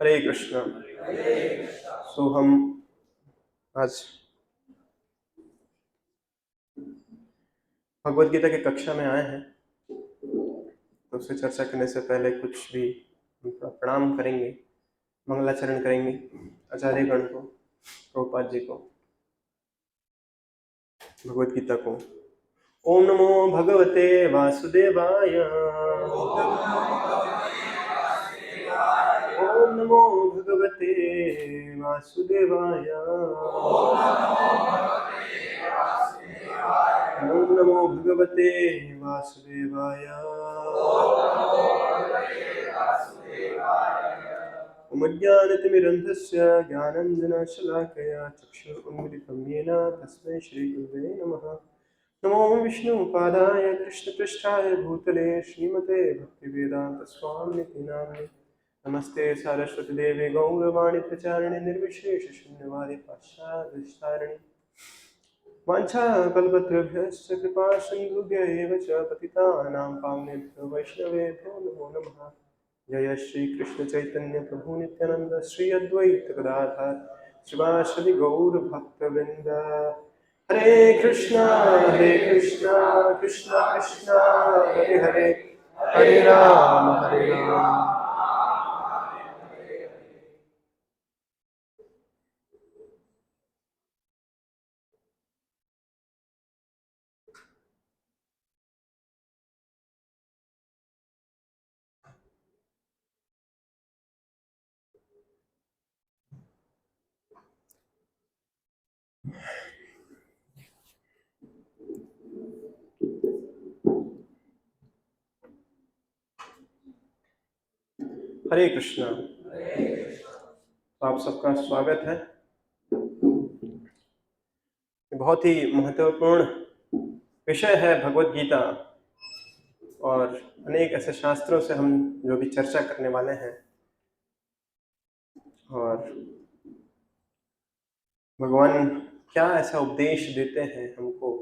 हरे कृष्णा। सो हम आज भगवद गीता की कक्षा में आए हैं, तो उससे चर्चा करने से पहले कुछ भी प्रणाम करेंगे, मंगलाचरण करेंगे आचार्य गण को, प्रभुपाद जी को, भगवद गीता को। ओम नमो भगवते वासुदेवाय। ओम नमो भगवते वासुदेवाय। ओम नमो भगवते वासुदेवाय। उमज्ञानतिमिरन्धस्य ज्ञानञ्जनशलाकया चक्षुरुन्मिलितं येन तस्मै श्रीगुरुवे नमः। नमो विष्णुपादाय कृष्णपृष्ठाय भूतले श्रीमते भक्तिवेदान्तस्वामिनिति नाम्ने। नमस्ते सारस्वती देवे गौरवाणी प्रचारिणे निर्विशेषशून्यवादी पाश्चात्यदेशतारिणे। वाञ्छाकल्पतरुभ्यश्च कृपा सिन्धुभ्य एव च पतितानां पावनेभ्यो वैष्णवेभ्यो नमो नमः। जय श्री कृष्ण चैतन्य प्रभु नित्यानंद श्री अद्वैत गदाधर श्रीवासदि गौर भक्तवृंद। हरे कृष्णा कृष्णा कृष्णा हरे हरे, हरे राम हरे राम। हरे कृष्णा। तो आप सबका स्वागत है। बहुत ही महत्वपूर्ण विषय है भगवत गीता, और अनेक ऐसे शास्त्रों से हम जो भी चर्चा करने वाले हैं। और भगवान क्या ऐसा उपदेश देते हैं हमको,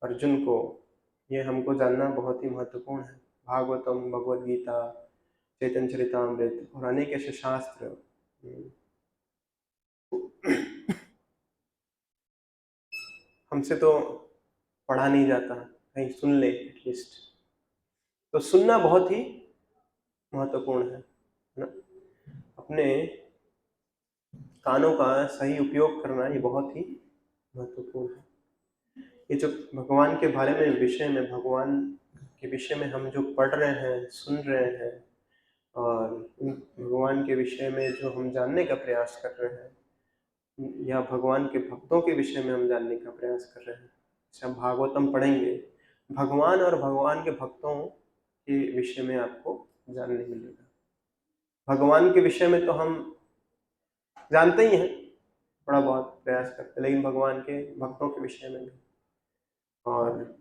अर्जुन को, ये हमको जानना बहुत ही महत्वपूर्ण है। भागवतम, भगवद गीता, चैतन्य चरितामृत और अनेक ऐसे शास्त्र हमसे तो पढ़ा नहीं जाता, कहीं सुन ले एटलीस्ट। तो सुनना बहुत ही महत्वपूर्ण है ना। अपने कानों का सही उपयोग करना ये बहुत ही महत्वपूर्ण है। ये जो भगवान के बारे में विषय में, भगवान के विषय में हम जो पढ़ रहे हैं, सुन रहे हैं, और भगवान के विषय में जो हम जानने का प्रयास कर रहे हैं, या भगवान के भक्तों के विषय में हम जानने का प्रयास कर रहे हैं। जैसे हम भागवतम पढ़ेंगे, भगवान और भगवान के भक्तों के विषय में आपको जानने मिलेगा। भगवान के विषय में तो हम जानते ही हैं, थोड़ा बहुत प्रयास करते हैं, लेकिन भगवान के भक्तों के विषय में भी, और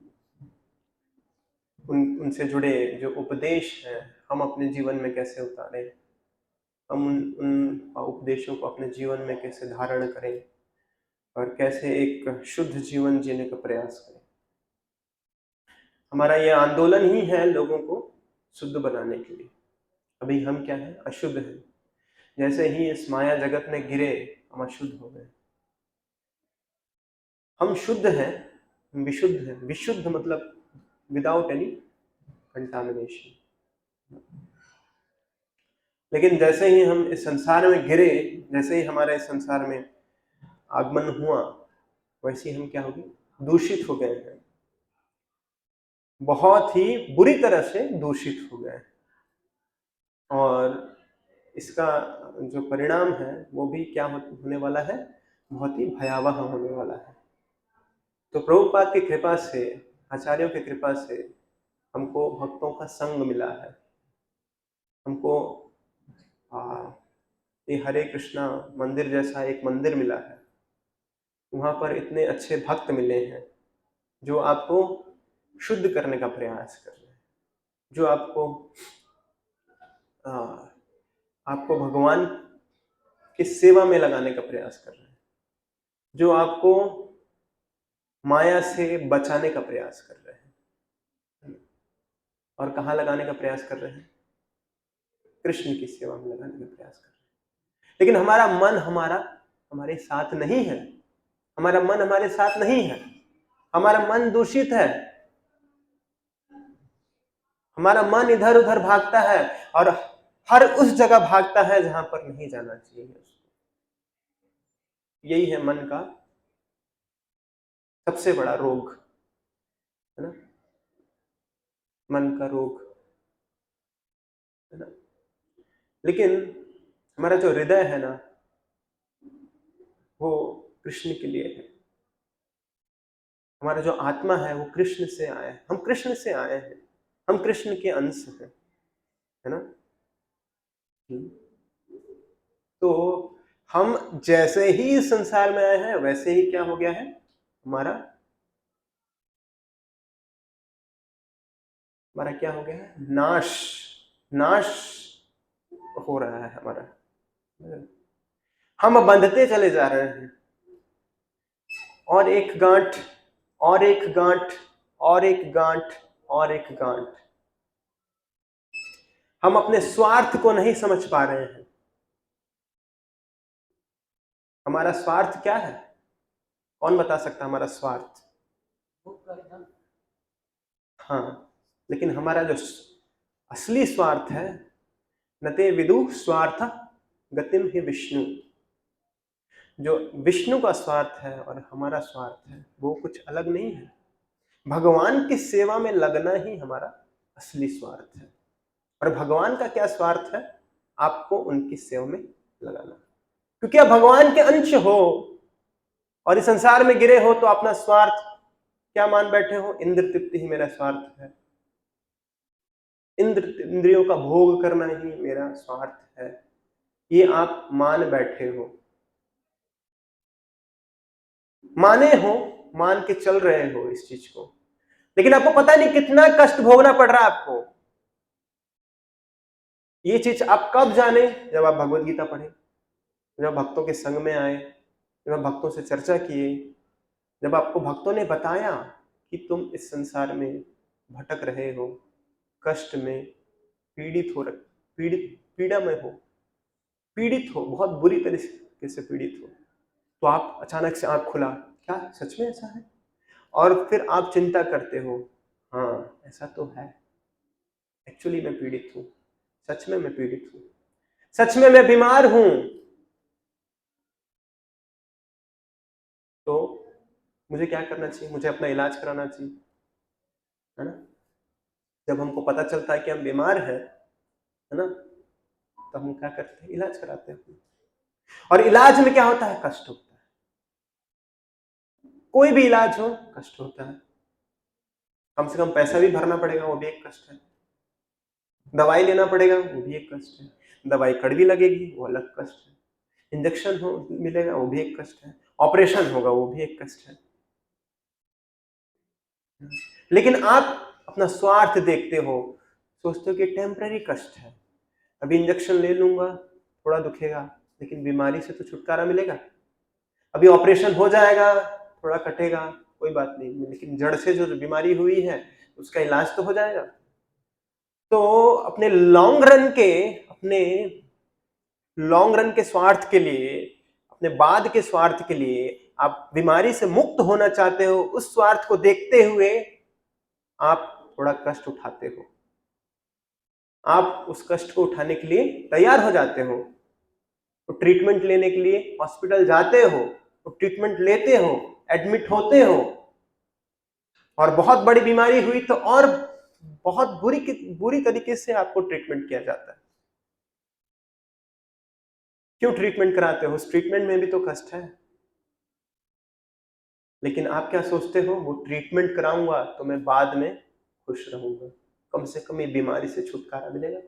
उनसे जुड़े जो उपदेश हैं हम अपने जीवन में कैसे उतारें, हम उन उपदेशों को अपने जीवन में कैसे धारण करें, और कैसे एक शुद्ध जीवन जीने का प्रयास करें। हमारा ये आंदोलन ही है लोगों को शुद्ध बनाने के लिए। अभी हम क्या है, अशुद्ध हैं। जैसे ही इस माया जगत में गिरे हम अशुद्ध हो गए। हम शुद्ध हैं, विशुद्ध हैं। विशुद्ध मतलब विदाउट एनी कंटामिनेशन। लेकिन जैसे ही हम इस संसार में गिरे, जैसे ही हमारे इस संसार में आगमन हुआ, वैसे ही हम क्या हो गए, दूषित हो गए हैं। बहुत ही बुरी तरह से दूषित हो गए। और इसका जो परिणाम है वो भी क्या होने वाला है, बहुत ही भयावह होने वाला है। तो प्रभुपाद की कृपा से, आचार्यों की कृपा से हमको भक्तों का संग मिला है। हमको ये हरे कृष्णा मंदिर जैसा एक मंदिर मिला है। वहाँ पर इतने अच्छे भक्त मिले हैं जो आपको शुद्ध करने का प्रयास कर रहे हैं, जो आपको भगवान की सेवा में लगाने का प्रयास कर रहे हैं, जो आपको माया से बचाने का प्रयास कर रहे हैं। और कहाँ लगाने का प्रयास कर रहे हैं, कृष्ण की सेवा में लगाने का प्रयास कर रहे हैं। लेकिन हमारा मन हमारे साथ नहीं है, हमारा मन हमारे साथ नहीं है, हमारा मन दूषित है, हमारा मन इधर उधर भागता है और हर उस जगह भागता है जहां पर नहीं जाना चाहिए उसको। यही है मन का सबसे बड़ा रोग, है ना, मन का रोग, है ना। लेकिन हमारा जो हृदय है ना, वो कृष्ण के लिए है। हमारा जो आत्मा है वो कृष्ण से आया है, हम कृष्ण से आए हैं, हम कृष्ण के अंश हैं, है ना। तो हम जैसे ही इस संसार में आए हैं वैसे ही क्या हो गया है, हमारा क्या हो गया है, नाश हो रहा है हमारा। हम बंधते चले जा रहे हैं, और एक गांठ और एक गांठ और एक गांठ और एक गांठ। हम अपने स्वार्थ को नहीं समझ पा रहे हैं। हमारा स्वार्थ क्या है, कौन बता सकता हमारा स्वार्थ? हाँ, लेकिन हमारा जो असली स्वार्थ है, नते विदु स्वार्थ गतिम ही विष्णु, जो विष्णु का स्वार्थ है और हमारा स्वार्थ है वो कुछ अलग नहीं है। भगवान की सेवा में लगना ही हमारा असली स्वार्थ है। और भगवान का क्या स्वार्थ है, आपको उनकी सेवा में लगाना, क्योंकि आप भगवान के अंश हो और इस संसार में गिरे हो तो अपना स्वार्थ क्या मान बैठे हो, इंद्र तृप्ति ही मेरा स्वार्थ है, इंद्रियों का भोग करना ही मेरा स्वार्थ है, ये आप मान बैठे हो, मान के चल रहे हो इस चीज को। लेकिन आपको पता नहीं कितना कष्ट भोगना पड़ रहा है आपको। ये चीज आप कब जाने, जब आप भगवत गीता पढ़े, जब भक्तों के संग में आए, जब आप भक्तों से चर्चा किए, जब आपको भक्तों ने बताया कि तुम इस संसार में भटक रहे हो, कष्ट में पीड़ा में हो, पीड़ित हो, बहुत बुरी तरीके से पीड़ित हो, तो आप अचानक से आंख खुला, क्या सच में ऐसा है? और फिर आप चिंता करते हो, हाँ ऐसा तो है, एक्चुअली मैं पीड़ित हूं, सच में मैं पीड़ित हूं, सच में मैं बीमार हूं। तो मुझे क्या करना चाहिए, मुझे अपना इलाज कराना चाहिए, है ना। जब हमको पता चलता है कि हम बीमार हैं, है ना, तो हम क्या करते हैं, इलाज कराते हैं। और इलाज में क्या होता है, कष्ट होता है। कोई भी इलाज हो कष्ट होता है, कम से कम पैसा भी भरना पड़ेगा, वो भी एक कष्ट है। दवाई लेना पड़ेगा, वो भी एक कष्ट है। दवाई कड़वी लगेगी, वो अलग कष्ट है। इंजेक्शन हो मिलेगा, वो भी एक कष्ट है। ऑपरेशन होगा, वो भी एक कष्ट है। लेकिन आप अपना स्वार्थ देखते हो, सोचते हो कि टेम्पररी कष्ट है, अभी इंजेक्शन ले लूंगा, थोड़ा दुखेगा, लेकिन बीमारी से तो छुटकारा मिलेगा। अभी ऑपरेशन हो जाएगा, थोड़ा कटेगा, कोई बात नहीं, लेकिन जड़ से जो बीमारी हुई है उसका इलाज तो हो जाएगा। तो अपने लॉन्ग रन के स्वार्थ के लिए, अपने बाद के स्वार्थ के लिए, आप बीमारी से मुक्त होना चाहते हो, उस स्वार्थ को देखते हुए आप थोड़ा कष्ट उठाते हो, आप उस कष्ट को उठाने के लिए तैयार हो जाते हो, तो ट्रीटमेंट लेने के लिए हॉस्पिटल जाते हो, तो ट्रीटमेंट लेते हो, एडमिट होते हो, और बहुत बड़ी बीमारी हुई तो और बहुत बुरी तरीके से आपको ट्रीटमेंट किया जाता है। क्यों ट्रीटमेंट कराते हो, उस ट्रीटमेंट में भी तो कष्ट है। लेकिन आप क्या सोचते हो, वो ट्रीटमेंट कराऊंगा तो मैं बाद में खुश रहूंगा, कम से कम ये बीमारी से छुटकारा मिलेगा,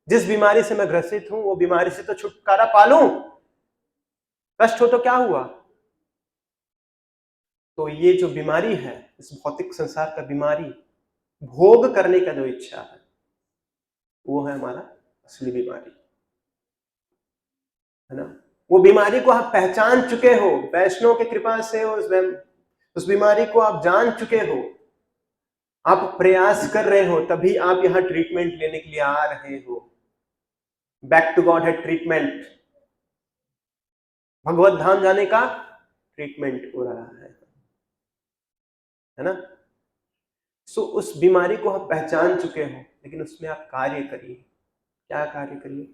जिस बीमारी से मैं ग्रसित हूं वो बीमारी से तो छुटकारा पालूं, कष्ट हो तो क्या हुआ। तो ये जो बीमारी है, इस भौतिक संसार का बीमारी, भोग करने का जो इच्छा है, वो है हमारा असली बीमारी, है ना। वो बीमारी को आप पहचान चुके हो, वैष्णव की कृपा से उस बीमारी को आप जान चुके हो, आप प्रयास कर रहे हो, तभी आप यहाँ ट्रीटमेंट लेने के लिए आ रहे हो। बैक टू गॉड है ट्रीटमेंट, भगवत धाम जाने का ट्रीटमेंट हो रहा है ना। सो उस बीमारी को आप पहचान चुके हो, लेकिन उसमें आप कार्य करिए। क्या कार्य करिए?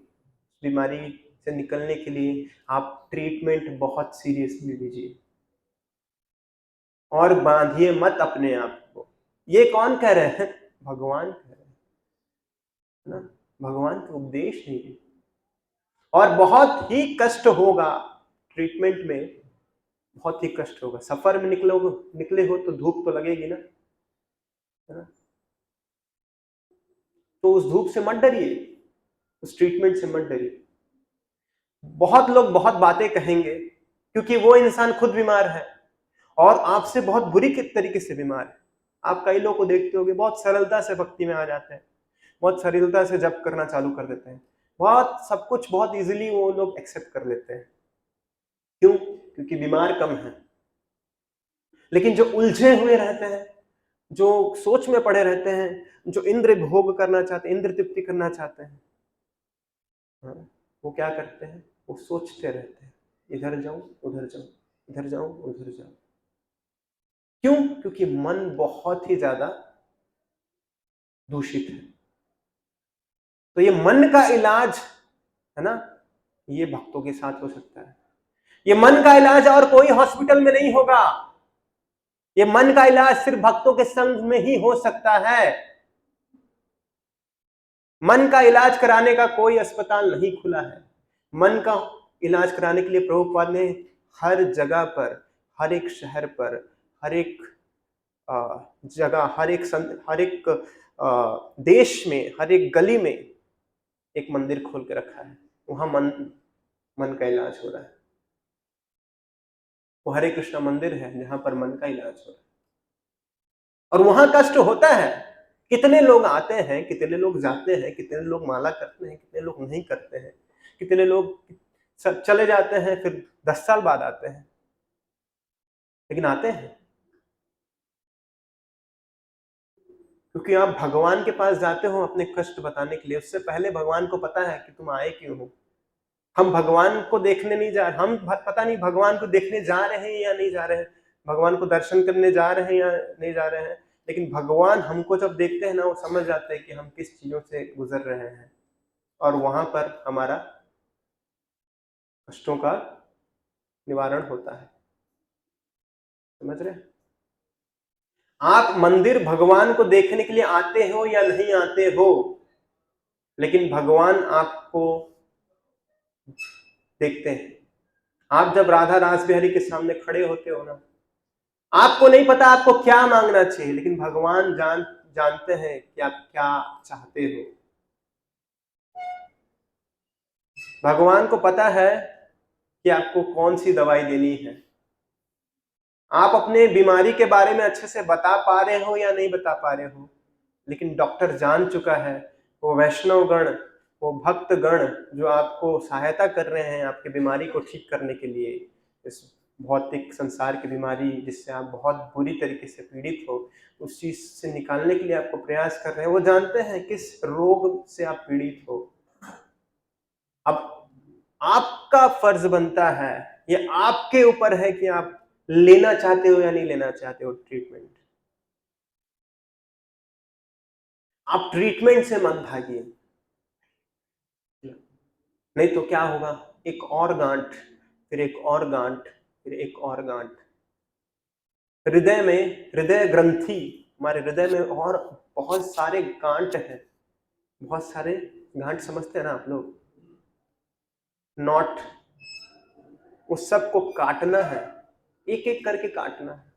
बीमारी से निकलने के लिए आप ट्रीटमेंट बहुत सीरियसली लीजिए और बांधिए मत अपने आप को। ये कौन कह रहे हैं? भगवान कह रहे हैं ना। भगवान का उपदेश है ये। और बहुत ही कष्ट होगा ट्रीटमेंट में, बहुत ही कष्ट होगा। सफर में निकले हो तो धूप तो लगेगी ना, है ना। तो उस धूप से मत डरिए, उस ट्रीटमेंट से मत डरिए। बहुत लोग बहुत बातें कहेंगे क्योंकि वो इंसान खुद बीमार है और आपसे बहुत बुरी तरीके से बीमार है। आप कई लोगों को देखते होंगे बहुत सरलता से भक्ति में आ जाते हैं, बहुत सरलता से जप करना चालू कर देते हैं, बहुत सब कुछ बहुत इजीली वो लोग एक्सेप्ट कर लेते हैं। क्यों? क्योंकि बीमार कम है। लेकिन जो उलझे हुए रहते हैं, जो सोच में पड़े रहते हैं, जो इंद्र भोग करना चाहते हैं, इंद्र तृप्ति करना चाहते हैं, हाँ, वो क्या करते हैं? वो सोचते रहते हैं, इधर जाऊं उधर जाऊं, इधर जाऊं उधर जाऊं। क्यों? क्योंकि मन बहुत ही ज्यादा दूषित है। तो ये मन का इलाज है ना, ये भक्तों के साथ हो सकता है। ये मन का इलाज और कोई हॉस्पिटल में नहीं होगा। ये मन का इलाज सिर्फ भक्तों के संग में ही हो सकता है। मन का इलाज कराने का कोई अस्पताल नहीं खुला है। मन का इलाज कराने के लिए प्रभुपाद ने हर जगह पर, हर एक शहर पर, हर एक जगह, हर एक देश में, हर एक गली में एक मंदिर खोल के रखा है। वहां मन का इलाज हो रहा है। वो हरे कृष्णा मंदिर है जहां पर मन का इलाज हो रहा है। और वहां कष्ट होता है। कितने लोग आते हैं, कितने लोग जाते हैं, कितने लोग माला करते हैं, कितने लोग नहीं करते हैं, कितने लोग चले जाते हैं फिर 10 साल बाद आते हैं, लेकिन आते हैं। क्योंकि आप भगवान के पास जाते हो अपने कष्ट बताने के लिए, उससे पहले भगवान को पता है कि तुम आए क्यों हो। हम भगवान को देखने नहीं जा रहे, हम पता नहीं भगवान को देखने जा रहे हैं या नहीं जा रहे हैं, भगवान को दर्शन करने जा रहे हैं या नहीं जा रहे हैं, लेकिन भगवान हमको जब देखते हैं ना, वो समझ जाते हैं कि हम किस चीजों से गुजर रहे हैं, और वहां पर हमारा कष्टों का निवारण होता है। समझ रहे हैं? आप मंदिर भगवान को देखने के लिए आते हो या नहीं आते हो, लेकिन भगवान आपको देखते हैं। आप जब राधा रास बिहारी के सामने खड़े होते हो ना, आपको नहीं पता आपको क्या मांगना चाहिए, लेकिन भगवान जानते हैं कि आप क्या चाहते हो। भगवान को पता है कि आपको कौन सी दवाई देनी है। आप अपने बीमारी के बारे में अच्छे से बता पा रहे हो या नहीं बता पा रहे हो, लेकिन डॉक्टर जान चुका है। वो वैष्णव गण, वो भक्त गण जो आपको सहायता कर रहे हैं आपकी बीमारी को ठीक करने के लिए, इस भौतिक संसार की बीमारी जिससे आप बहुत बुरी तरीके से पीड़ित हो, उस चीज से निकालने के लिए आपको प्रयास कर रहे हैं। वो जानते हैं किस रोग से आप पीड़ित हो। अब आपका फर्ज बनता है, ये आपके ऊपर है कि आप लेना चाहते हो या नहीं लेना चाहते हो ट्रीटमेंट। आप ट्रीटमेंट से मत भागिए, नहीं तो क्या होगा? एक और गांठ, फिर एक और गांठ, फिर एक और गांठ। हृदय में, हृदय ग्रंथि, हमारे हृदय में और बहुत सारे गांठ हैं, बहुत सारे गांठ समझते हैं ना आप लोग, नॉट। उस सबको काटना है, एक एक करके काटना है।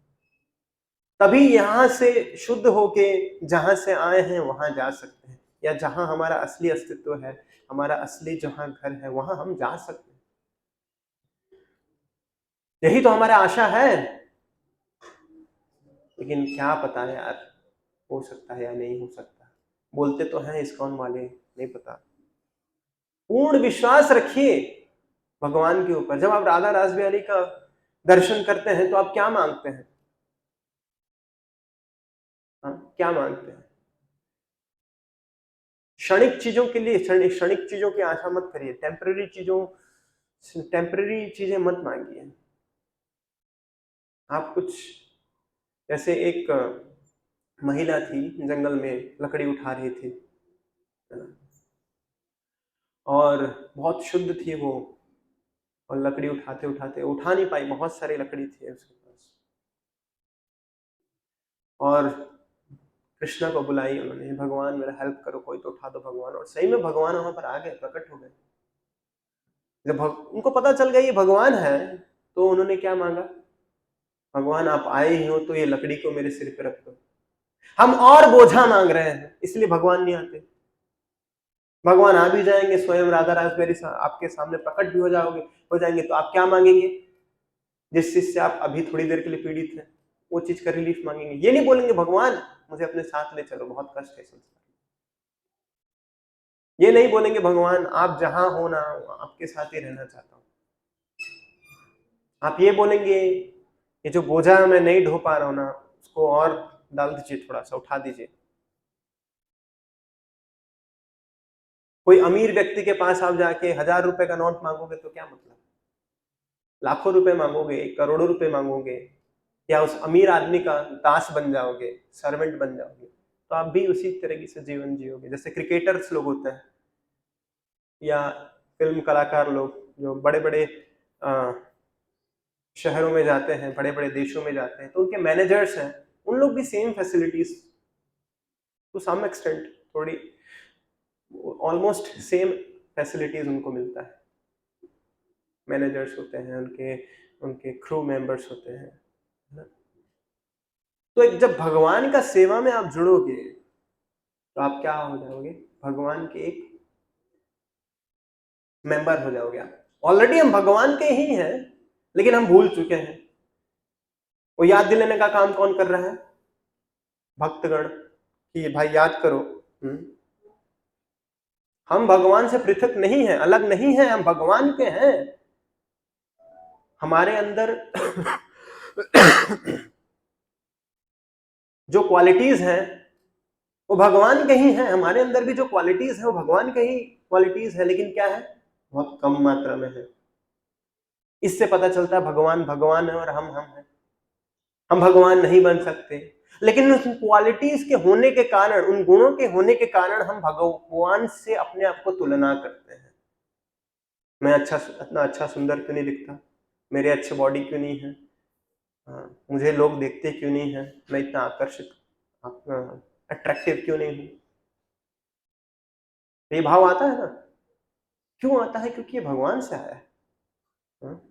तभी यहां से शुद्ध होके जहां से आए हैं वहां जा सकते हैं, या जहां हमारा असली अस्तित्व है, हमारा असली जहां घर है, वहां हम जा सकते हैं। यही तो हमारा आशा है। लेकिन क्या पता है यार, हो सकता है या नहीं हो सकता। बोलते तो हैं इस्कॉन वाले, नहीं पता। पूर्ण विश्वास रखिए भगवान के ऊपर। जब आप राधा रास बिहारी का दर्शन करते हैं तो आप क्या मांगते हैं? हाँ, क्या मांगते हैं? क्षणिक चीजों के लिए, क्षणिक चीजों की आशा मत करिए, टेम्पररी चीजों टेम्पररी चीजें मत मांगिए। आप कुछ, जैसे एक महिला थी जंगल में लकड़ी उठा रही थी, है ना, और बहुत शुद्ध थी वो, और लकड़ी उठाते उठाते उठा नहीं पाई, बहुत सारी लकड़ी थी उसके पास, और कृष्णा को बुलाई उन्होंने, भगवान मेरा हेल्प करो, कोई तो उठा दो भगवान। और सही में भगवान वहां पर आ गए, प्रकट हो गए। जब उनको पता चल गया ये भगवान है, तो उन्होंने क्या मांगा, भगवान आप आए ही हो तो ये लकड़ी को मेरे सिर पे रख दो। हम और बोझा मांग रहे हैं, इसलिए भगवान नहीं आते। भगवान आ भी जाएंगे, स्वयं राधा रासबेरी आपके सामने प्रकट भी हो जाएंगे, तो आप क्या मांगेंगे? जिस चीज से आप अभी थोड़ी देर के लिए पीड़ित हैं, वो चीज का रिलीफ मांगेंगे। ये नहीं बोलेंगे भगवान मुझे अपने साथ ले चलो, बहुत कष्ट है संसार। ये नहीं बोलेंगे भगवान आप जहां हो ना आपके साथ ही रहना चाहता हूं। आप ये बोलेंगे ये जो बोझा मैं नहीं ढो पा रहा हूं ना, उसको और डाल दीजिए, थोड़ा सा उठा दीजिए। कोई अमीर व्यक्ति के पास आप जाके 1000 रुपए का नोट मांगोगे तो क्या मतलब? लाखों रुपए मांगोगे, करोड़ों रुपए मांगोगे, या उस अमीर आदमी का दास बन जाओगे, सर्वेंट बन जाओगे, तो आप भी उसी तरीके से जीवन जियोगे। जैसे क्रिकेटर्स लोग होते हैं, या फिल्म कलाकार लोग जो बड़े बड़े शहरों में जाते हैं, बड़े बड़े देशों में जाते हैं, तो उनके मैनेजर्स हैं, उन लोग भी same facilities to some extent, थोड़ी ऑलमोस्ट सेम फैसिलिटीज उनको मिलता है। मैनेजर्स होते हैं, उनके उनके क्रू मेंबर्स होते हैं, है ना? तो एक जब भगवान का सेवा में आप जुड़ोगे तो आप क्या हो जाओगे? भगवान के एक मेंबर हो जाओगे आप। ऑलरेडी हम भगवान के ही हैं, लेकिन हम भूल चुके हैं। वो याद दिलाने का काम कौन कर रहा है? भक्तगण, कि भाई याद करो। हम भगवान से पृथक नहीं हैं, अलग नहीं हैं, हम भगवान के हैं। हमारे अंदर जो क्वालिटीज हैं वो भगवान के ही हैं। हमारे अंदर भी जो क्वालिटीज है वो भगवान के ही क्वालिटीज है, लेकिन क्या है, बहुत कम मात्रा में है। इससे पता चलता है भगवान भगवान है और हम हैं। हम भगवान नहीं बन सकते, लेकिन उन क्वालिटीज के होने के कारण, उन गुणों के होने के कारण हम भगवान से अपने आप को तुलना करते हैं। मैं अच्छा, इतना अच्छा सुंदर क्यों नहीं दिखता? मेरे अच्छे बॉडी क्यों नहीं है? हाँ, मुझे लोग देखते क्यों नहीं है? मैं इतना आकर्षित, अट्रैक्टिव क्यों नहीं हूं? ये भाव आता है ना? क्यों आता है? क्योंकि ये भगवान से आया है। हाँ?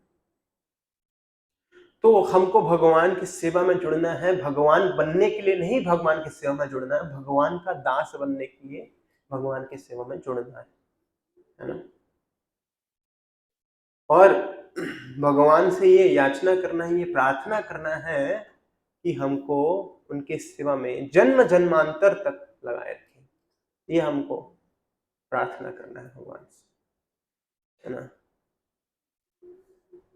तो हमको भगवान की सेवा में जुड़ना है, भगवान बनने के लिए नहीं, भगवान की सेवा में जुड़ना है, भगवान का दास बनने के लिए भगवान की सेवा में जुड़ना है ना? और भगवान से ये याचना करना है, ये प्रार्थना करना है कि हमको उनकी सेवा में जन्म जन्मांतर तक लगाए रखें। ये हमको प्रार्थना करना है भगवान से, है ना?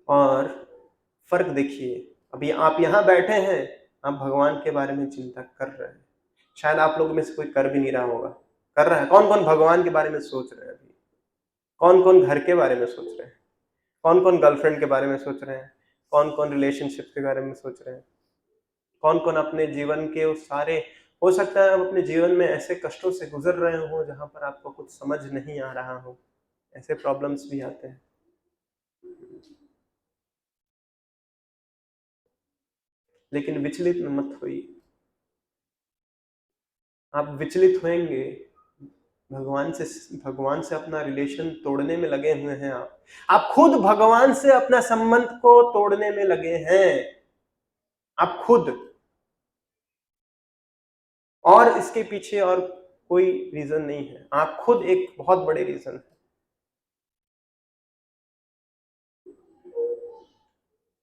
और फर्क देखिए, अभी आप यहाँ बैठे हैं, आप भगवान के बारे में चिंता कर रहे हैं। शायद आप लोगों में से कोई कर भी नहीं रहा होगा। कर रहा है? कौन कौन भगवान के बारे में सोच रहे हैं अभी? कौन कौन घर के बारे में सोच रहे हैं? कौन कौन गर्लफ्रेंड के बारे में सोच रहे हैं? कौन कौन रिलेशनशिप के बारे में सोच रहे हैं? कौन कौन अपने जीवन के उस सारे, हो सकता है आप अपने जीवन में ऐसे कष्टों से गुजर रहे हो जहां पर आपको कुछ समझ नहीं आ रहा हो। ऐसे प्रॉब्लम्स भी आते हैं, लेकिन विचलित मत होइए। आप विचलित होंगे, भगवान से अपना रिलेशन तोड़ने में लगे हुए हैं। आप खुद भगवान से अपना संबंध को तोड़ने में लगे हैं, आप खुद। और इसके पीछे और कोई रीजन नहीं है, आप खुद एक बहुत बड़े रीजन है।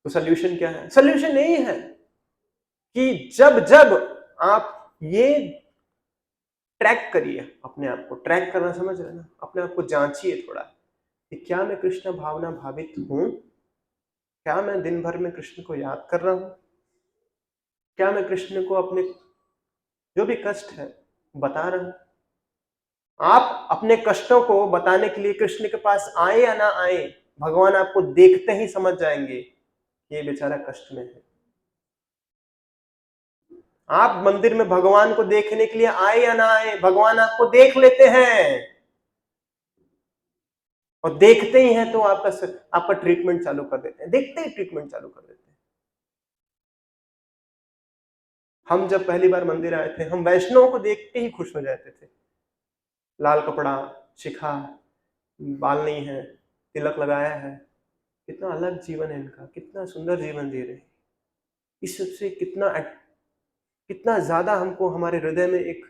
तो सोल्यूशन क्या है? सोल्यूशन यही है कि जब जब आप ये ट्रैक करिए, अपने आप को ट्रैक करना समझ रहे ना, अपने आप को जांचिए थोड़ा कि क्या मैं कृष्ण भावना भावित हूं? क्या मैं दिन भर में कृष्ण को याद कर रहा हूं? क्या मैं कृष्ण को अपने जो भी कष्ट है बता रहा हूं? आप अपने कष्टों को बताने के लिए कृष्ण के पास आए या ना आए, भगवान आपको देखते ही समझ जाएंगे कि ये बेचारा कष्ट में है। आप मंदिर में भगवान को देखने के लिए आए या ना आए, भगवान आपको देख लेते हैं, और देखते ही हैं तो आपका ट्रीटमेंट चालू कर देते हैं, देखते ही ट्रीटमेंट चालू कर देते हैं। हम जब पहली बार मंदिर आए थे, हम वैष्णव को देखते ही खुश हो जाते थे। लाल कपड़ा, शिखा, बाल नहीं है, तिलक लगाया है, कितना अलग जीवन है इनका, कितना सुंदर जीवन जी रहे हैं। इस सबसे कितना ज्यादा हमको हमारे हृदय में एक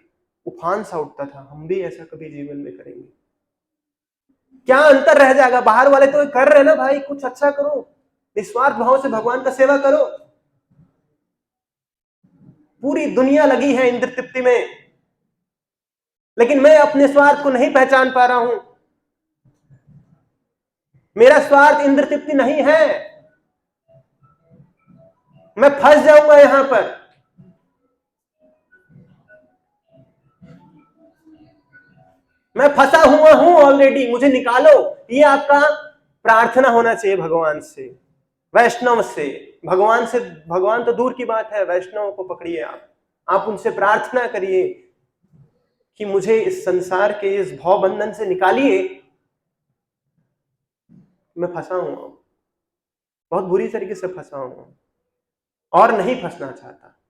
उफान सा उठता था, हम भी ऐसा कभी जीवन में करेंगे। क्या अंतर रह जाएगा, बाहर वाले तो कर रहे हैं ना भाई, कुछ अच्छा करो, निस्वार्थ भाव से भगवान का सेवा करो। पूरी दुनिया लगी है इंद्र तृप्ति में, लेकिन मैं अपने स्वार्थ को नहीं पहचान पा रहा हूं। मेरा स्वार्थ इंद्र तृप्ति नहीं है, मैं फंस जाऊंगा यहां पर। मैं फंसा हुआ हूं ऑलरेडी, मुझे निकालो। ये आपका प्रार्थना होना चाहिए भगवान से, वैष्णव से। भगवान तो दूर की बात है, वैष्णव को पकड़िए आप उनसे प्रार्थना करिए कि मुझे इस संसार के इस भव बंधन से निकालिए, मैं फंसा हूं, बहुत बुरी तरीके से फंसा हूं और नहीं फंसना चाहता।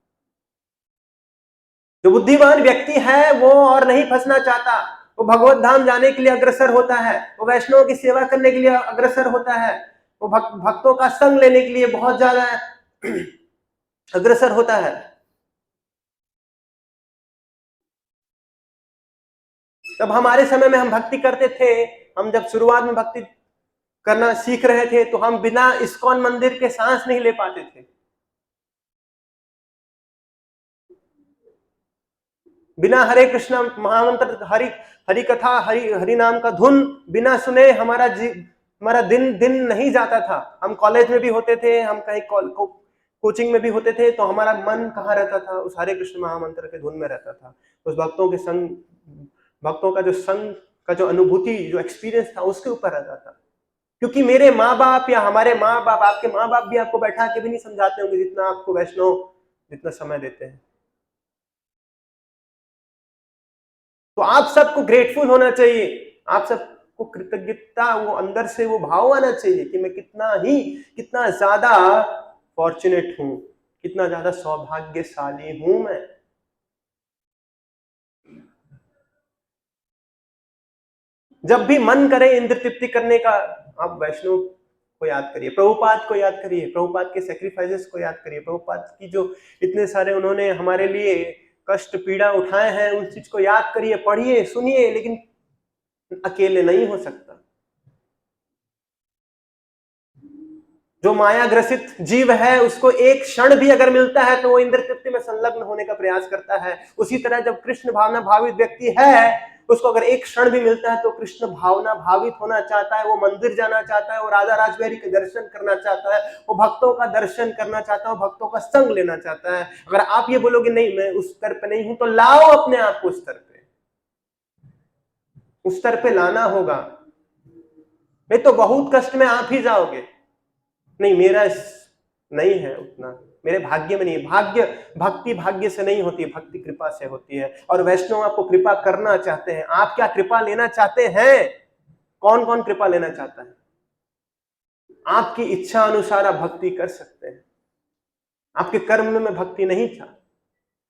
जो बुद्धिमान व्यक्ति है वो और नहीं फंसना चाहता, वो भगवत धाम जाने के लिए अग्रसर होता है, वो वैष्णव की सेवा करने के लिए अग्रसर होता है, वो भक्तों का संग लेने के लिए बहुत ज्यादा अग्रसर होता है। तब हमारे समय में हम भक्ति करते थे, हम जब शुरुआत में भक्ति करना सीख रहे थे तो हम बिना इस्कॉन मंदिर के सांस नहीं ले पाते थे। बिना हरे कृष्ण महामंत्र, हरि कथा, हरि नाम का धुन बिना सुने हमारा दिन नहीं जाता था। हम कॉलेज में भी होते थे, हम कहीं कोचिंग में भी होते थे, तो हमारा मन कहाँ रहता था, उस हरे कृष्ण महामंत्र के धुन में रहता था, उस भक्तों का जो संग का जो अनुभूति, जो एक्सपीरियंस था, उसके ऊपर रहता था। क्योंकि मेरे माँ बाप या हमारे माँ बाप, आपके माँ बाप भी आपको बैठा के भी नहीं समझाते होंगे जितना आपको वैष्णव जितना समय देते हैं। तो आप सबको ग्रेटफुल होना चाहिए, आप सबको कृतज्ञता, वो अंदर से वो भाव आना चाहिए कि मैं कितना ज्यादा फॉर्चुनेट हूं, कितना ज्यादा सौभाग्यशाली हूं मैं। जब भी मन करे इंद्र तृप्ति करने का, आप वैष्णव को याद करिए, प्रभुपाद को याद करिए, प्रभुपाद के सैक्रिफाइसेस को याद करिए, प्रभुपाद की जो इतने सारे उन्होंने हमारे लिए कष्ट पीड़ा उठाए हैं, उन चीज को याद करिए, पढ़िए, सुनिए, लेकिन अकेले नहीं हो सकता। जो माया ग्रसित जीव है उसको एक क्षण भी अगर मिलता है तो वो इंद्र तृप्ति में संलग्न होने का प्रयास करता है। उसी तरह जब कृष्ण भावना भावित व्यक्ति है, उसको अगर एक क्षण भी मिलता है तो कृष्ण भावना भावित होना चाहता है, वो मंदिर जाना चाहता है, वो राधा राजबिहारी के दर्शन करना चाहता है, वो भक्तों का दर्शन करना चाहता है, वो भक्तों का संग लेना चाहता है। अगर आप ये बोलोगे नहीं मैं उस स्तर पे नहीं हूं, तो लाओ अपने आप को उस स्तर पे लाना होगा। नहीं तो बहुत कष्ट में आप ही जाओगे। नहीं मेरा नहीं है उतना, मेरे भाग्य में नहीं है। भक्ति भाग्य से नहीं होती, भक्ति कृपा से होती है। और वैष्णव आपको कृपा करना चाहते हैं। आप क्या कृपा लेना चाहते हैं? कौन कौन कृपा लेना चाहता है? आपकी इच्छा अनुसार आप भक्ति कर सकते हैं। आपके कर्म में भक्ति नहीं था,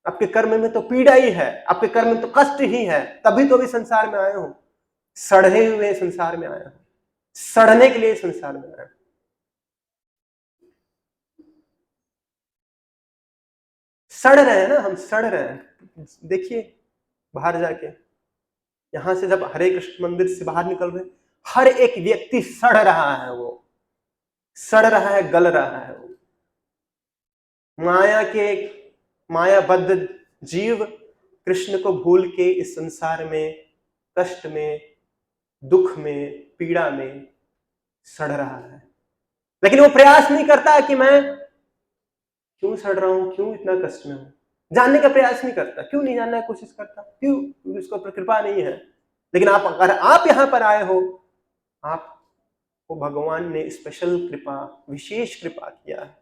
आपके कर्म में तो पीड़ा ही है, आपके कर्म में तो कष्ट ही है, तभी तो भी संसार में आए हो। सड़े हुए संसार में आया हो, सड़ने के लिए संसार में आया। सड़ रहे हैं ना, हम सड़ रहे हैं। देखिए बाहर जाके, यहां से जब हरे कृष्ण मंदिर से बाहर निकल रहे, हर एक व्यक्ति सड़ रहा है, वो सड़ रहा है, गल रहा है। वो मायाबद्ध जीव कृष्ण को भूल के इस संसार में कष्ट में, दुख में, पीड़ा में सड़ रहा है। लेकिन वो प्रयास नहीं करता कि मैं क्यों सड़ रहा हूं, क्यों इतना कष्ट में हूं। जानने का प्रयास नहीं करता। क्यों नहीं जानने की कोशिश करता? क्यों? क्योंकि उसको कृपा नहीं है। लेकिन अगर आप यहां पर आए हो, आप वो भगवान ने स्पेशल कृपा, विशेष कृपा किया है,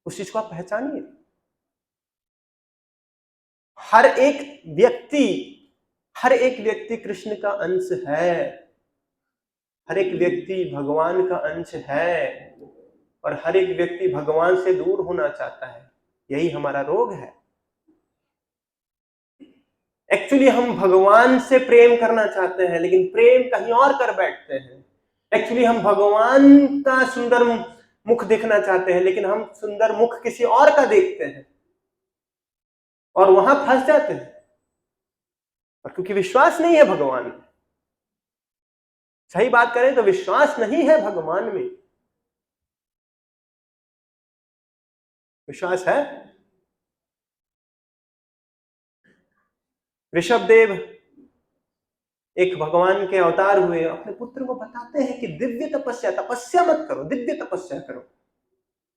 उस चीज को आप पहचानिए। हर एक व्यक्ति कृष्ण का अंश है, हर एक व्यक्ति भगवान का अंश है, और हर एक व्यक्ति भगवान से दूर होना चाहता है। यही हमारा रोग है। एक्चुअली हम भगवान से प्रेम करना चाहते हैं, लेकिन प्रेम कहीं और कर बैठते हैं। एक्चुअली हम भगवान का सुंदर मुख देखना चाहते हैं, लेकिन हम सुंदर मुख किसी और का देखते हैं और वहां फंस जाते हैं, और क्योंकि विश्वास नहीं है भगवान में। सही बात करें तो विश्वास नहीं है भगवान में। विश्वास है। ऋषभदेव एक भगवान के अवतार हुए, अपने पुत्र को बताते हैं कि दिव्य तपस्या मत करो, दिव्य तपस्या करो।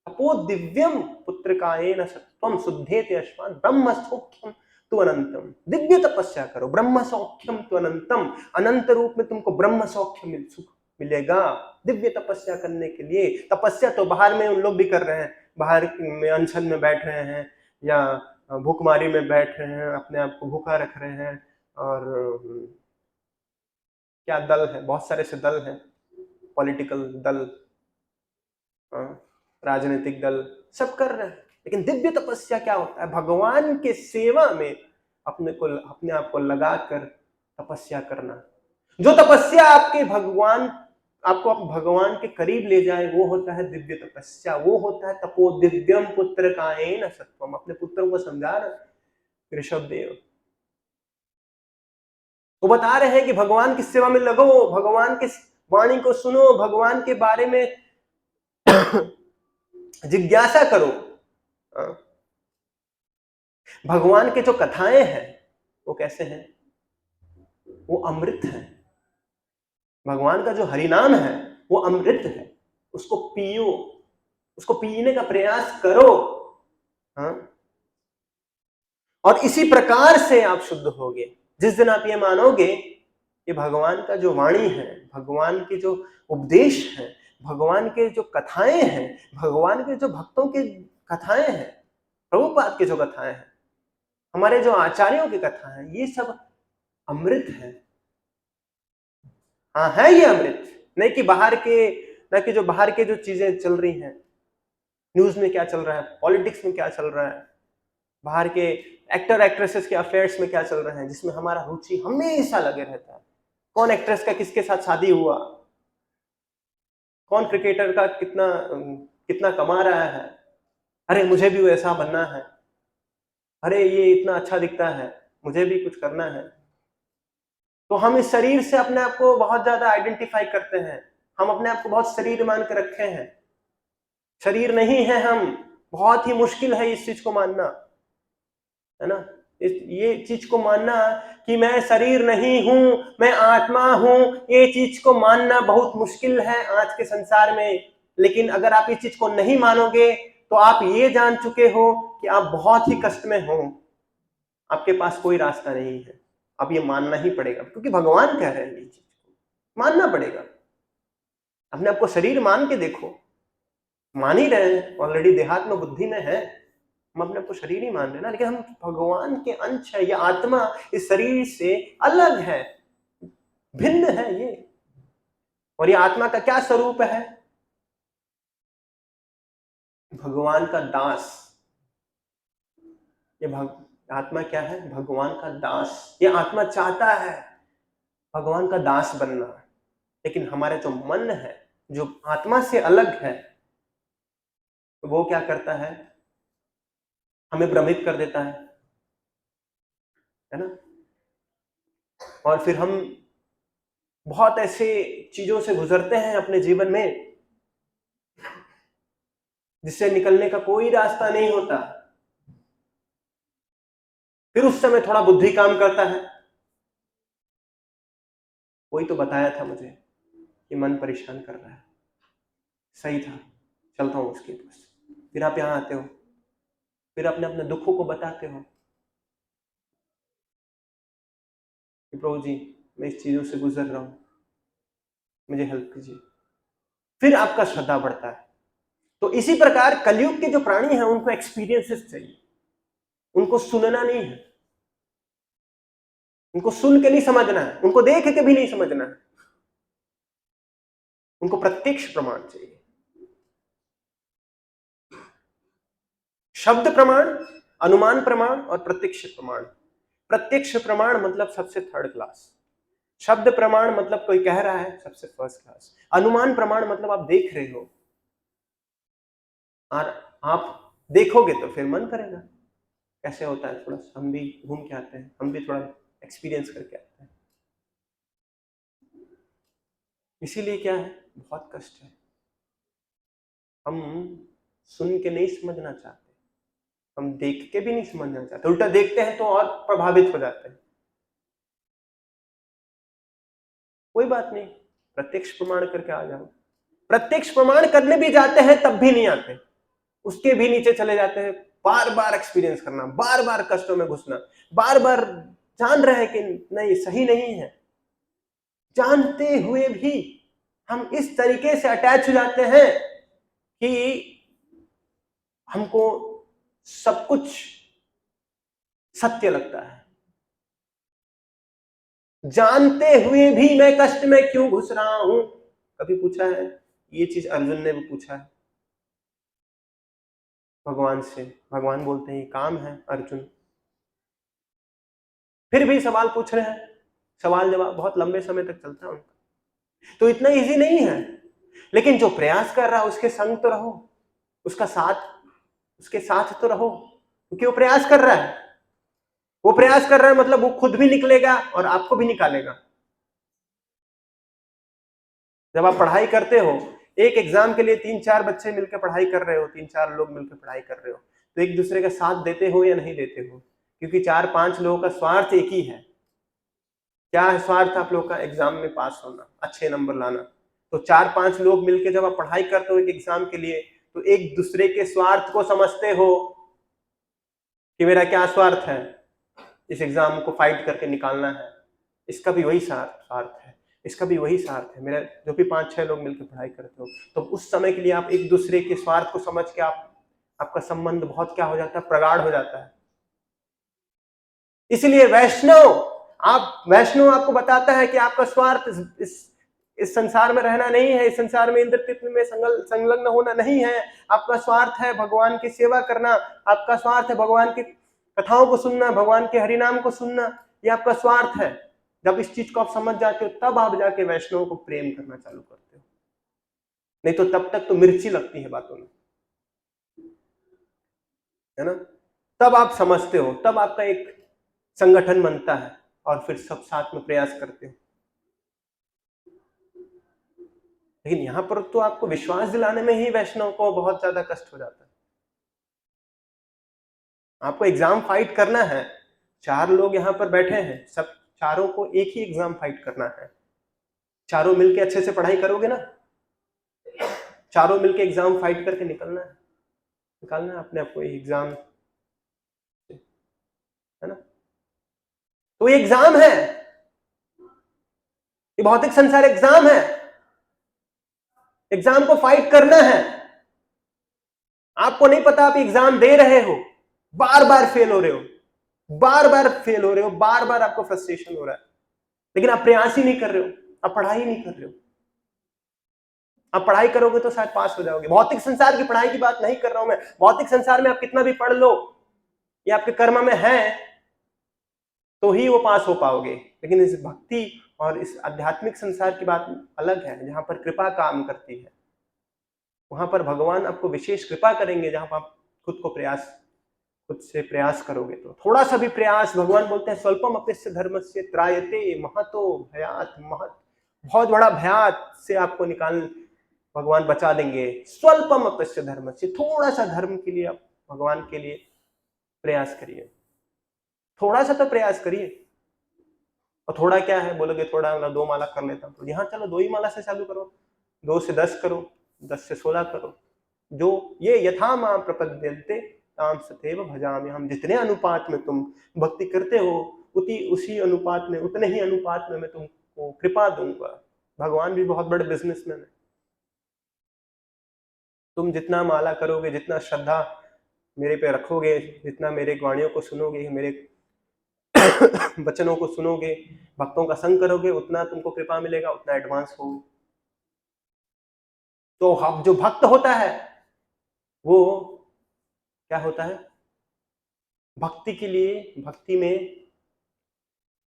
तपो दिव्यम पुत्र कायेन सत्वम शुद्धेते अश्वान ब्रह्म सौख्यम तु अनंतम। दिव्य तपस्या करो, ब्रह्म सौख्यम तु अनंतम, अनंत रूप में तुमको ब्रह्म सौख्य सुख मिलेगा। दिव्य तपस्या करने के लिए, तपस्या तो बाहर में उन लोग भी कर रहे हैं, बाहर में अनशन में बैठ रहे हैं या भूखमारी में बैठ रहे हैं, अपने आप को भूखा रख रहे हैं, और क्या दल है, बहुत सारे से दल हैं, पॉलिटिकल दल, राजनीतिक दल, सब कर रहे हैं। लेकिन दिव्य तपस्या क्या होता है? भगवान के सेवा में अपने आप को लगाकर तपस्या करना। जो तपस्या आपको भगवान के करीब ले जाए, वो होता है दिव्य तपस्या, वो होता है तपो दिव्यम पुत्र कायेन सत्वम। अपने पुत्रों को समझा रहे ऋषभदेव, वो बता रहे हैं कि भगवान की सेवा में लगो, भगवान की वाणी को सुनो, भगवान के बारे में जिज्ञासा करो। भगवान के जो कथाएं हैं वो कैसे हैं? वो अमृत है। भगवान का जो हरिनाम है वो अमृत है, उसको पियो, उसको पीने का प्रयास करो। और इसी प्रकार से आप शुद्ध होगे। जिस दिन आप ये मानोगे कि भगवान का जो वाणी है, भगवान के जो उपदेश है, भगवान के जो कथाएं हैं, भगवान के जो भक्तों की कथाएं हैं, प्रभुपाद की जो कथाएं हैं, हमारे जो आचार्यों की कथा है, ये सब अमृत है। हाँ, है ये अमृत। नहीं कि जो बाहर के जो चीजें चल रही हैं, न्यूज में क्या चल रहा है, पॉलिटिक्स में क्या चल रहा है, बाहर के एक्टर एक्ट्रेसेस के अफेयर्स में क्या चल रहे हैं, जिसमें हमारा रुचि हमेशा लगे रहता है। कौन एक्ट्रेस का किसके साथ शादी हुआ, कौन क्रिकेटर का कितना कमा रहा है, अरे मुझे भी वैसा बनना है, अरे ये इतना अच्छा दिखता है, मुझे भी कुछ करना है। तो हम इस शरीर से अपने आप को बहुत ज्यादा आइडेंटिफाई करते हैं, हम अपने आप को बहुत शरीर मान के रखे हैं। शरीर नहीं है हम। बहुत ही मुश्किल है इस चीज को मानना, है ना? ये चीज को मानना कि मैं शरीर नहीं हूं, मैं आत्मा हूं, ये चीज को मानना बहुत मुश्किल है आज के संसार में। लेकिन अगर आप इस चीज को नहीं मानोगे तो आप ये जान चुके हो कि आप बहुत ही कष्ट में हो, आपके पास कोई रास्ता नहीं है। अब ये मानना ही पड़ेगा, क्योंकि भगवान कह रहे हैं ये चीज मानना पड़ेगा। अपने आपको शरीर मान के देखो, मान ही रहे हैं, ऑलरेडी देहात्म बुद्धि में है, हम अपने आपको शरीर ही मान रहे हैं ना, लेकिन हम भगवान के अंश है। ये आत्मा इस शरीर से अलग है, भिन्न है ये। और ये आत्मा का क्या स्वरूप है? भगवान का दास। आत्मा क्या है? भगवान का दास। ये आत्मा चाहता है भगवान का दास बनना, लेकिन हमारे जो मन है, जो आत्मा से अलग है, वो क्या करता है? हमें भ्रमित कर देता है ना? और फिर हम बहुत ऐसे चीजों से गुजरते हैं अपने जीवन में जिससे निकलने का कोई रास्ता नहीं होता। फिर उस समय थोड़ा बुद्धि काम करता है, कोई तो बताया था मुझे कि मन परेशान कर रहा है, सही था, चलता हूं उसके पास। फिर आप यहां आते हो, फिर अपने अपने दुखों को बताते हो कि प्रभु जी मैं इस चीजों से गुजर रहा हूं, मुझे हेल्प कीजिए। फिर आपका श्रद्धा बढ़ता है। तो इसी प्रकार कलयुग के जो प्राणी हैं उनको एक्सपीरियंसेस चाहिए, उनको सुनना नहीं है, उनको सुन के नहीं समझना है, उनको देख के भी नहीं समझना है, उनको प्रत्यक्ष प्रमाण चाहिए। शब्द प्रमाण, अनुमान प्रमाण और प्रत्यक्ष प्रमाण। प्रत्यक्ष प्रमाण मतलब सबसे थर्ड क्लास, शब्द प्रमाण मतलब कोई कह रहा है सबसे फर्स्ट क्लास, अनुमान प्रमाण मतलब आप देख रहे हो और आप देखोगे तो फिर मन करेगा। कैसे होता है, थोड़ा हम भी घूम के आते हैं, हम भी थोड़ा एक्सपीरियंस करके आते हैं। इसीलिए क्या है, बहुत कष्ट है, हम सुन के नहीं समझना चाहते, हम देख के भी नहीं समझना चाहते, उल्टा देखते हैं तो और प्रभावित हो जाते हैं। कोई बात नहीं, प्रत्यक्ष प्रमाण करके आ जाओ। प्रत्यक्ष प्रमाण करने भी जाते हैं तब भी नहीं आते, उसके भी नीचे चले जाते हैं, बार बार एक्सपीरियंस करना, बार बार कष्टों में घुसना, बार बार जान रहे हैं कि नहीं सही नहीं है, जानते हुए भी हम इस तरीके से अटैच हो जाते हैं कि हमको सब कुछ सत्य लगता है। जानते हुए भी मैं कष्ट में क्यों घुस रहा हूं, कभी पूछा है? ये चीज अर्जुन ने भी पूछा है भगवान से। भगवान बोलते हैं काम है अर्जुन, फिर भी सवाल पूछ रहे हैं, सवाल जवाब बहुत लंबे समय तक चलता है उनका। तो इतना इजी नहीं है, लेकिन जो प्रयास कर रहा है उसके संग तो रहो, उसका साथ, उसके साथ तो रहो, क्योंकि वो प्रयास कर रहा है। वो प्रयास कर रहा है मतलब वो खुद भी निकलेगा और आपको भी निकालेगा। जब आप पढ़ाई करते हो, एक एग्जाम के लिए 3-4 बच्चे मिलकर पढ़ाई कर रहे हो, 3-4 लोग मिलकर पढ़ाई कर रहे हो, तो एक दूसरे का साथ देते हो या नहीं देते हो? क्योंकि 4-5 लोगों का स्वार्थ एक ही है। क्या है स्वार्थ आप लोग का? एग्जाम में पास होना, अच्छे नंबर लाना। तो 4-5 लोग मिलकर जब आप पढ़ाई करते हो एक एग्जाम के लिए, तो एक दूसरे के स्वार्थ को समझते हो कि मेरा क्या स्वार्थ है, इस एग्जाम को फाइट करके निकालना है, इसका भी वही स्वार्थ है, इसका भी वही स्वार्थ है, मेरा जो भी 5-6 लोग मिलकर पढ़ाई करते हो, तो उस समय के लिए आप एक दूसरे के स्वार्थ को समझ के आपका संबंध बहुत क्या हो जाता है, प्रगाढ़ हो जाता है। इसलिए वैष्णव आपको बताता है कि आपका स्वार्थ इस संसार में रहना नहीं है, इस संसार में इंद्रतृप्ति में संलग्न होना नहीं है। आपका स्वार्थ है भगवान की सेवा करना, आपका स्वार्थ है भगवान की कथाओं को सुनना, भगवान के हरिनाम को सुनना, ये आपका स्वार्थ है। जब इस चीज को आप समझ जाते हो तब आप जाके वैष्णव को प्रेम करना चालू करते हो, नहीं तो तब तक तो मिर्ची लगती है बातों में, है ना। तब आप समझते हो, तब आपका एक संगठन बनता है और फिर सब साथ में प्रयास करते हो। लेकिन यहां पर तो आपको विश्वास दिलाने में ही वैष्णव को बहुत ज्यादा कष्ट हो जाता है। आपको एग्जाम फाइट करना है, 4 लोग यहां पर बैठे हैं, सब चारों को एक ही एग्जाम फाइट करना है। चारों मिलके अच्छे से पढ़ाई करोगे ना, चारों मिलके एग्जाम फाइट करके निकालना है अपने आप को एग्जाम, है ना। तो ये एग्जाम है, ये भौतिक संसार एग्जाम है, एग्जाम को फाइट करना है। आपको नहीं पता आप एग्जाम दे रहे हो, बार बार फेल हो रहे हो, बार बार फेल हो रहे हो, बार बार आपको फ्रस्ट्रेशन हो रहा है, लेकिन आप प्रयास ही नहीं कर रहे हो, आप पढ़ाई ही नहीं कर रहे हो। आप पढ़ाई करोगे तो शायद पास हो जाओगे। भौतिक संसार की पढ़ाई की बात नहीं कर रहा हूं मैं, भौतिक संसार में आप कितना भी पढ़ लो, ये आपके कर्म में है तो ही वो पास हो पाओगे। लेकिन इस भक्ति और इस आध्यात्मिक संसार की बात अलग है, जहां पर कृपा काम करती है। वहां पर भगवान आपको विशेष कृपा करेंगे, जहां पर आप खुद से प्रयास करोगे तो। थोड़ा सा भी प्रयास, भगवान बोलते हैं स्वल्पम अपस्य धर्मस्य त्रायते महतो भयात, बहुत बड़ा भयात से आपको भगवान बचा देंगे। स्वल्पम अपस्य धर्मस्य, थोड़ा सा धर्म के लिए आप भगवान के लिए प्रयास करिए, थोड़ा सा तो प्रयास करिए। और थोड़ा क्या है बोलोगे, थोड़ा 2 माला कर लेता हूं, तो यहाँ चलो 2 ही माला से चालू करो, 2 से 10 करो, 10 से 16 करो। जो ये यथा मां प्रपद्यन्ते ताम सतैव भजामि, हम जितने अनुपात में तुम भक्ति करते हो उसी अनुपात में, उतने ही अनुपात में मैं तुमको कृपा दूंगा। भगवान भी बहुत बड़े बिजनेसमैन है, तुम जितना माला करोगे, जितना श्रद्धा मेरे पे रखोगे, जितना मेरे वाणियों को सुनोगे, मेरे वचनों को सुनोगे, भक्तों का संग करोगे, उतना तुमको कृपा मिलेगा, उतना एडवांस होगे। तो हम जो भक्त होता है वो क्या होता है, भक्ति के लिए, भक्ति में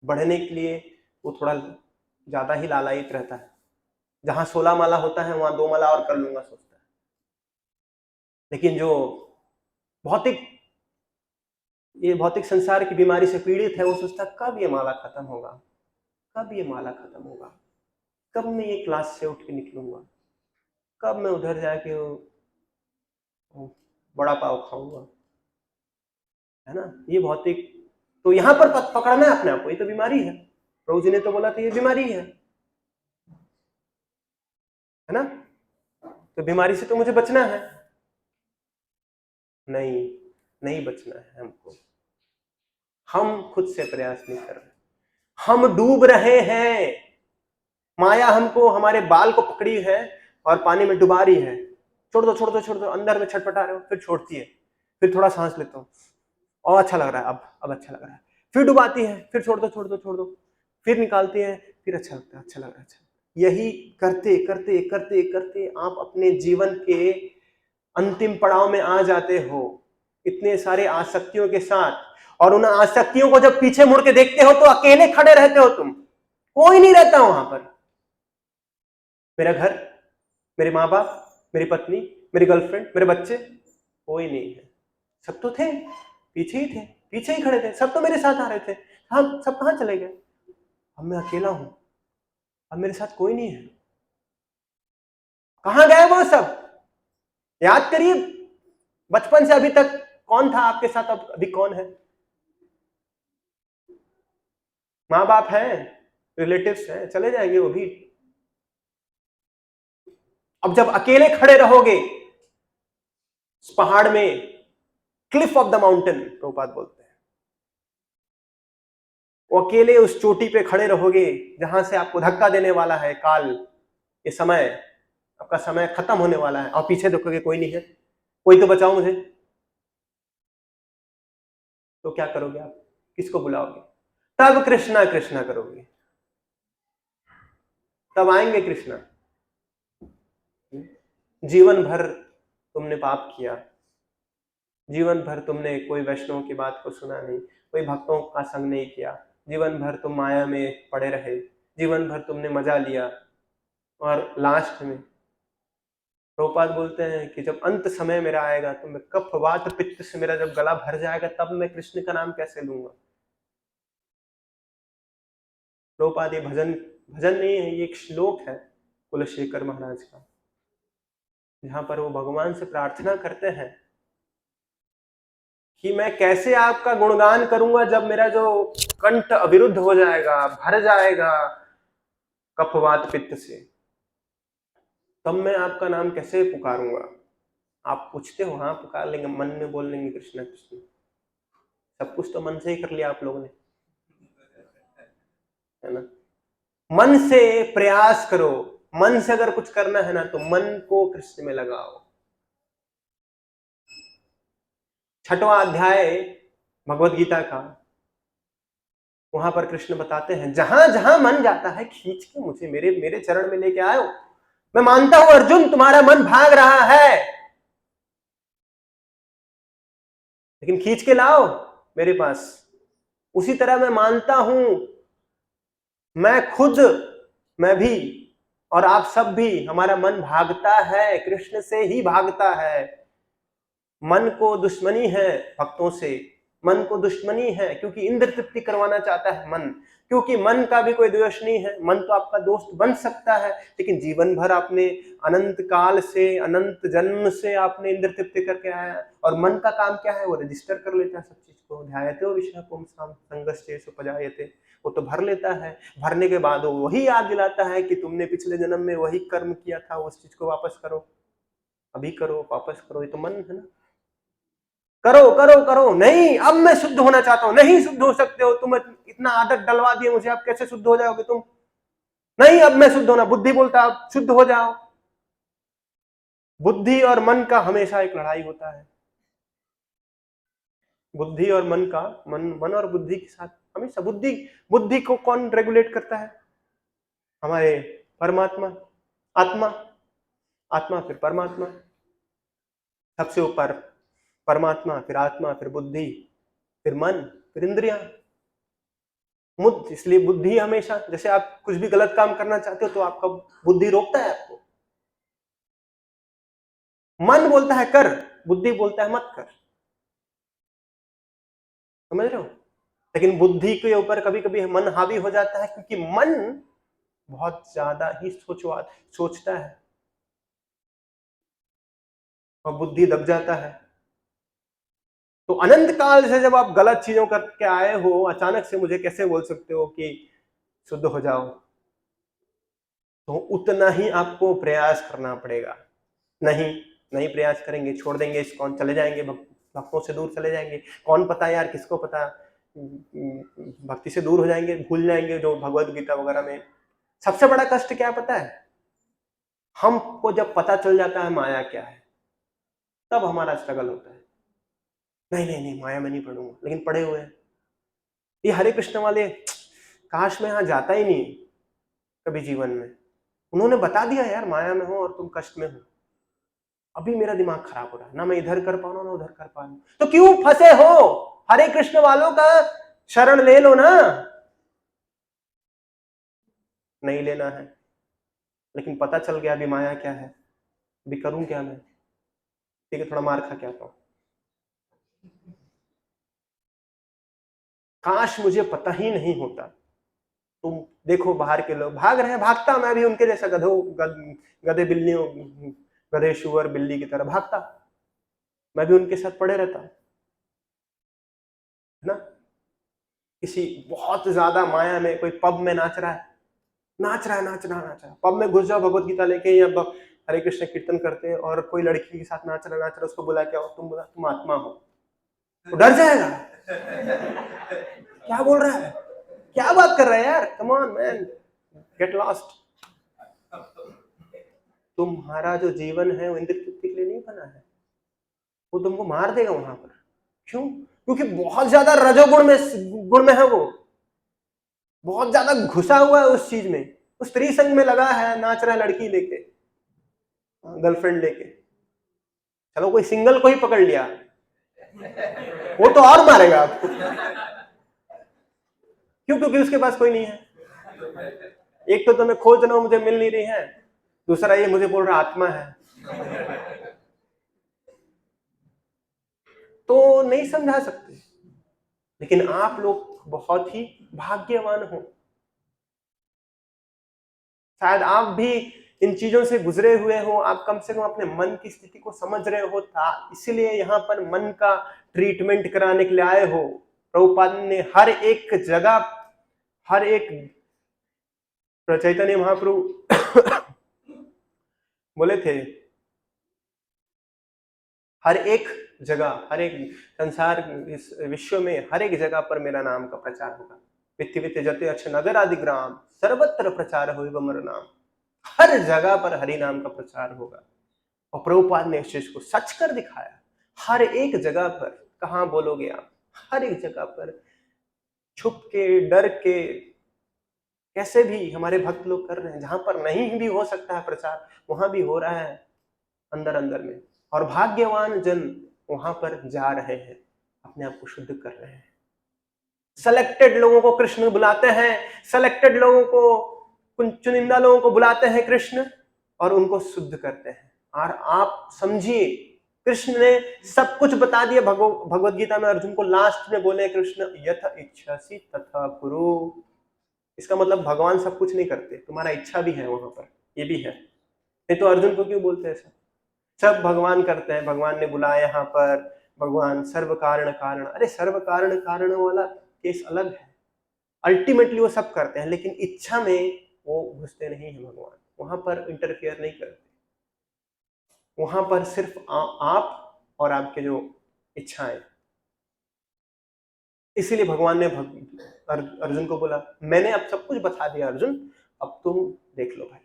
बढ़ने के लिए वो थोड़ा ज्यादा ही लालायित रहता है। जहां 16 माला होता है वहां 2 माला और कर लूंगा सोचता है। लेकिन जो भौतिक, ये भौतिक संसार की बीमारी से पीड़ित है, वो सोचता है कब ये माला खत्म होगा, कब ये माला खत्म होगा, कब मैं ये क्लास से उठ के निकलूंगा, कब मैं उधर जाके वो बड़ा पाव खाऊंगा, है ना। ये भौतिक, तो यहां पर पकड़ना है अपने आप को, ये तो बीमारी है। प्रभु जी ने तो बोला था ये बीमारी है ना। तो बीमारी से तो मुझे बचना है। नहीं, नहीं बचना है हमको। हम खुद से प्रयास नहीं कर रहे, हम डूब रहे हैं। माया हमको, हमारे बाल को पकड़ी है और पानी में डुबा रही है। छोड़ दो छोड़ दो छोड़ दो, अंदर में छटपटा रहे हो, फिर छोड़ती है, फिर थोड़ा सांस लेता हूँ और अच्छा लग रहा है, अब अच्छा लग रहा है, फिर डुबाती है, फिर छोड़ दो छोड़ दो छोड़ दो, फिर निकालती है, फिर अच्छा लगता है, अच्छा लग रहा है, अच्छा। यही करते करते करते करते आप अपने जीवन के अंतिम पड़ाव में आ जाते हो, इतने सारे आसक्तियों के साथ। और उन आसक्तियों को जब पीछे मुड़ के देखते हो तो अकेले खड़े रहते हो तुम, कोई नहीं रहता वहां पर। मेरा घर, मेरे माँ बाप, मेरी पत्नी, मेरी गर्लफ्रेंड, मेरे बच्चे, कोई नहीं है। सब तो थे, पीछे ही थे, पीछे ही खड़े थे, सब तो मेरे साथ आ रहे थे। हम सब कहां चले गए? अब मैं अकेला हूं, अब मेरे साथ कोई नहीं है। कहां गए वो सब? याद करिए, बचपन से अभी तक कौन था आपके साथ, अब अभी कौन है? माँ बाप हैं, रिलेटिव्स हैं, चले जाएंगे वो भी। अब जब अकेले खड़े रहोगे इस पहाड़ में, Cliff of the mountain Prabhupada बोलते हैं, वो अकेले उस चोटी पे खड़े रहोगे जहां से आपको धक्का देने वाला है काल, ये समय, आपका समय खत्म होने वाला है, और पीछे देखोगे कोई नहीं है, कोई तो बचाओ मुझे। तो क्या करोगे आप? किसको बुलाओगे? तब कृष्णा कृष्णा करोगे, तब आएंगे कृष्णा। जीवन भर तुमने पाप किया, जीवन भर तुमने कोई वैष्णव की बात को सुना नहीं, कोई भक्तों का संग नहीं किया, जीवन भर तुम माया में पड़े रहे, जीवन भर तुमने मजा लिया, और लास्ट में प्रभुपाद बोलते हैं कि जब अंत समय मेरा आएगा तो मैं कफ वात पित्त से मेरा जब गला भर जाएगा, तब मैं कृष्ण का नाम कैसे लूंगा। प्रभुपाद ये भजन भजन नहीं है, ये एक श्लोक है कुलशेखर महाराज का, जहां पर वो भगवान से प्रार्थना करते हैं कि मैं कैसे आपका गुणगान करूंगा जब मेरा जो कंठ अविरुद्ध हो जाएगा, भर जाएगा कफवात पित्त से, तब मैं आपका नाम कैसे पुकारूंगा। आप पूछते हो, हाँ पुकार लेंगे, मन में बोल लेंगे कृष्णा कृष्ण, सब कुछ तो मन से ही कर लिया आप लोगों ने, है ना। मन से प्रयास करो, मन से अगर कुछ करना है ना तो मन को कृष्ण में लगाओ। 6वां अध्याय भगवत गीता का, वहां पर कृष्ण बताते हैं जहां जहां मन जाता है खींच के मुझे मेरे मेरे चरण में लेके आयो। मैं मानता हूं अर्जुन तुम्हारा मन भाग रहा है, लेकिन खींच के लाओ मेरे पास। उसी तरह मैं मानता हूं, मैं खुद, मैं भी और आप सब भी, हमारा मन भागता है, कृष्ण से ही भागता है। मन को दुश्मनी है भक्तों से, मन को दुश्मनी है क्योंकि इंद्र तृप्ति करवाना चाहता है मन, क्योंकि मन का भी कोई दोष नहीं है, मन तो आपका दोस्त बन सकता है, लेकिन जीवन भर आपने अनंत काल से, अनंत जन्म से आपने इंद्र तृप्ति करके आया, और मन का काम क्या है, वो रजिस्टर कर लेता है सब चीज को। ध्यायते हो विषय पुंसाम संगस्तेषु पजायते, वो तो भर लेता है, भरने के बाद वो वही याद दिलाता है कि तुमने पिछले जन्म में वही कर्म किया था, उस चीज को वापस करो, अभी करो, वापस करो। ये तो मन है ना, करो करो करो। नहीं, अब मैं शुद्ध होना चाहता हूं, नहीं शुद्ध हो सकते हो तुम, इतना आदत डलवा दिए मुझे, अब कैसे शुद्ध हो जाओगे तुम? नहीं, अब मैं शुद्ध होना, बुद्धि बोलता अब शुद्ध हो जाओ, बुद्धि और मन का हमेशा एक लड़ाई होता है। बुद्धि और मन का, मन और बुद्धि के साथ हमेशा, बुद्धि को कौन रेगुलेट करता है? हमारे परमात्मा, आत्मा, आत्मा फिर परमात्मा, सबसे ऊपर परमात्मा, फिर आत्मा, फिर बुद्धि, फिर मन, फिर इंद्रियां। इसलिए बुद्धि हमेशा, जैसे आप कुछ भी गलत काम करना चाहते हो तो आपका बुद्धि रोकता है आपको। मन बोलता है कर, बुद्धि बोलता है मत कर। समझ रहे हो? लेकिन बुद्धि के ऊपर कभी कभी मन हावी हो जाता है, क्योंकि मन बहुत ज्यादा ही सोचता है और बुद्धि दब जाता है। तो अनंत काल से जब आप गलत चीजों करके आए हो, अचानक से मुझे कैसे बोल सकते हो कि शुद्ध हो जाओ? तो उतना ही आपको प्रयास करना पड़ेगा। नहीं प्रयास करेंगे, छोड़ देंगे इस्कॉन, चले जाएंगे, भक्तों से दूर चले जाएंगे। कौन पता यार, किसको पता, भक्ति से दूर हो जाएंगे, भूल जाएंगे जो भगवद गीता वगैरह में। सबसे बड़ा कष्ट क्या पता है? हमको जब पता चल जाता है माया क्या है, तब हमारा स्ट्रगल होता है। नहीं माया में नहीं पढ़ूंगा, लेकिन पढ़े हुए हैं। ये हरे कृष्ण वाले, काश मैं यहाँ जाता ही नहीं कभी जीवन में। उन्होंने बता दिया यार माया में हो और तुम कष्ट में हो। अभी मेरा दिमाग खराब हो रहा है, ना मैं इधर कर पा रहा हूं ना उधर कर पा रहा हूं। तो क्यों फंसे हो? हरे कृष्ण वालों का शरण ले लो ना। नहीं लेना है, लेकिन पता चल गया अभी माया क्या है, अभी करूं क्या मैं? ठीक है, थोड़ा मार खा के आता हूं। काश मुझे पता ही नहीं होता। तुम देखो बाहर के लोग भाग रहे हैं, भागता मैं भी उनके जैसा गधे बिल्लियों, गधे शुअर बिल्ली की तरह भागता। मैं भी उनके साथ पड़े रहता, है ना? किसी बहुत ज्यादा माया में कोई पब में नाच रहा है, नाच रहा, पब में घुस जाओ भगवत गीता लेके, या हरे कृष्ण कीर्तन करते हैं और कोई लड़की के साथ नाच रहा, उसको बुला के आओ, तुम आत्मा हो, तो डर जाएगा। क्या बोल रहा है, क्या बात कर रहा है यार, come on man, get lost. तुम्हारा जो जीवन है वो इंद्र तृप्ति के लिए नहीं बना है, वो तुमको मार देगा वहां पर। क्यों? क्योंकि बहुत ज्यादा गुण में है वो, बहुत ज्यादा घुसा हुआ है उस चीज में, उस स्त्री संग में लगा है, नाच रहा है लड़की लेके, गर्लफ्रेंड लेके। चलो कोई सिंगल को ही पकड़ लिया, वो तो और मारेगा आपको। क्यों? क्योंकि उसके पास कोई नहीं है। एक तो मैं खोज रहा हूं, मुझे मिल नहीं रही है, दूसरा ये मुझे बोल रहा आत्मा है, तो नहीं समझा सकते। लेकिन आप लोग बहुत ही भाग्यवान हो, शायद आप भी इन चीजों से गुजरे हुए हो, आप कम से कम अपने मन की स्थिति को समझ रहे हो था, इसलिए यहाँ पर मन का ट्रीटमेंट कराने के लिए आए हो। प्रभुपाद ने हर एक जगह, हर एक, चैतन्य महाप्रभु बोले थे, हर एक जगह, हर एक संसार, इस विश्व में हर एक जगह पर मेरा नाम का प्रचार होगा। पृथ्वी जते अच्छे नगर आदि ग्राम, सर्वत्र प्रचार हो मेरा नाम। हर जगह पर हरि नाम का प्रचार होगा। और प्रभुपाद ने इस चीज को सच कर दिखाया। हर एक जगह पर, कहाँ बोलोगे आप, हर एक जगह पर छुप के, डर के, कैसे भी हमारे भक्त लोग कर रहे हैं। जहां पर नहीं भी हो सकता है प्रचार, वहां भी हो रहा है अंदर अंदर में। और भाग्यवान जन वहां पर जा रहे हैं, अपने आप को शुद्ध कर रहे हैं। सेलेक्टेड लोगों को कृष्ण बुलाते हैं, सेलेक्टेड लोगों को, चुनिंदा लोगों को बुलाते हैं कृष्ण, और उनको शुद्ध करते हैं। और आप समझिए, कृष्ण ने सब कुछ बता दिया। भगवत गीता में अर्जुन को लास्ट में बोले कृष्ण, यथ इच्छासि तथा कुरु। इसका मतलब भगवान सब कुछ नहीं करते, तुम्हारा इच्छा भी है वहां पर, ये भी है। नहीं तो अर्जुन को क्यों बोलते हैं सब भगवान करते हैं, भगवान ने बुलाया यहाँ पर, भगवान सर्व कारण कारण। अरे सर्व कारण कारण वाला केस अलग है, अल्टीमेटली वो सब करते हैं, लेकिन इच्छा में वो घुसते नहीं है भगवान, वहां पर इंटरफेयर नहीं करते। वहां पर सिर्फ आप और आपके जो इच्छाएं। इसीलिए भगवान ने अर्जुन को बोला, मैंने अब सब कुछ बता दिया अर्जुन, अब तुम देख लो भाई,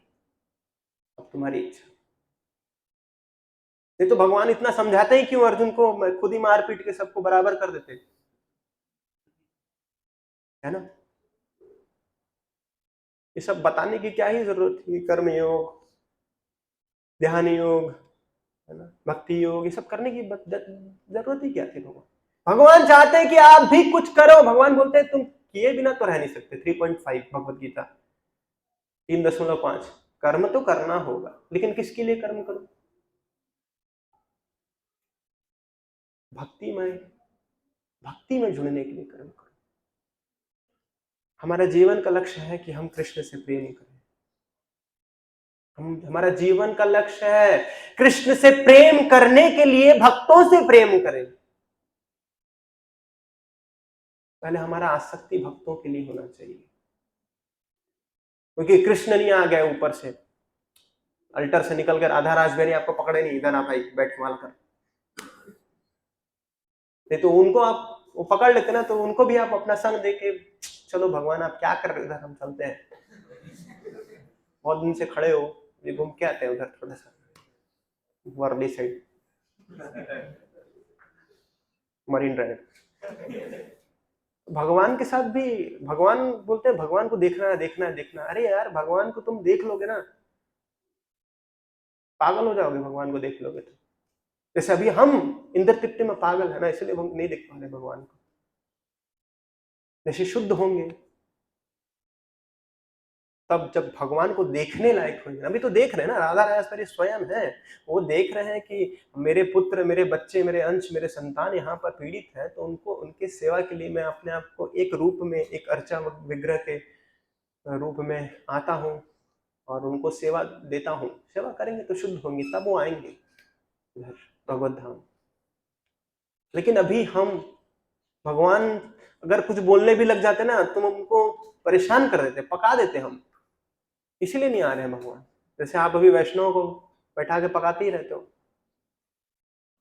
अब तुम्हारी इच्छा। नहीं तो भगवान इतना समझाते ही क्यों अर्जुन को, खुद ही मार पीट के सबको बराबर कर देते, है ना। ये सब बताने की क्या ही जरूरत थी, कर्म योग, ध्यान योग, है ना, भक्ति योग, ये सब करने की जरूरत ही क्या थी। भगवान चाहते हैं कि आप भी कुछ करो। भगवान बोलते हैं तुम किए बिना तो रह नहीं सकते। 3.5 भगवत गीता 3.5, कर्म तो करना होगा, लेकिन किसके लिए कर्म करो? भक्ति में जुड़ने के लिए कर्म करो। हमारा जीवन का लक्ष्य है कि हम कृष्ण से प्रेम करें। हमारा जीवन का लक्ष्य है कृष्ण से प्रेम करने के लिए भक्तों से प्रेम करें। पहले हमारा आसक्ति भक्तों के लिए होना चाहिए, क्योंकि कृष्ण नहीं आ गए ऊपर से अल्टर से निकल कर, आधा राजबेरी आपको पकड़े नहीं, इधर आप आई बैठ माल कर। नहीं तो उनको आप वो पकड़ लेते ना, तो उनको भी आप अपना संग दे के, चलो भगवान आप क्या कर रहे हो, इधर हम चलते हैं, बहुत दिन से खड़े हो, ये घूम के आते हैं उधर थोड़ा सा वर्ली साइड, मरीन ड्राइव। भगवान के साथ भी भगवान बोलते हैं भगवान को देखना है, देखना है, देखना है। अरे यार, भगवान को तुम देख लोगे ना, पागल हो जाओगे। भगवान को देख लोगे तो, जैसे अभी हम इंद्र तृप्ति में पागल है ना, इसलिए हम नहीं देख पा रहे भगवान को। जैसे शुद्ध होंगे तब जब भगवान को देखने लायक होंगे। अभी तो देख रहे हैं ना, राधा राजेश्वरी स्वयं है, वो देख रहे हैं कि मेरे पुत्र, मेरे बच्चे, मेरे अंश, मेरे संतान यहाँ पर पीड़ित है, तो उनको उनके सेवा के लिए मैं अपने आप को एक रूप में, एक अर्चा विग्रह के रूप में आता हूँ और उनको सेवा देता हूँ। सेवा करेंगे तो शुद्ध होंगे, तब वो आएंगे इधर भगवत धाम। लेकिन अभी हम भगवान अगर कुछ बोलने भी लग जाते ना, तुम उनको परेशान कर देते, पका देते हम, इसीलिए नहीं आ रहे हैं भगवान। जैसे आप अभी वैष्णव को बैठा के पकाते ही रहते हो।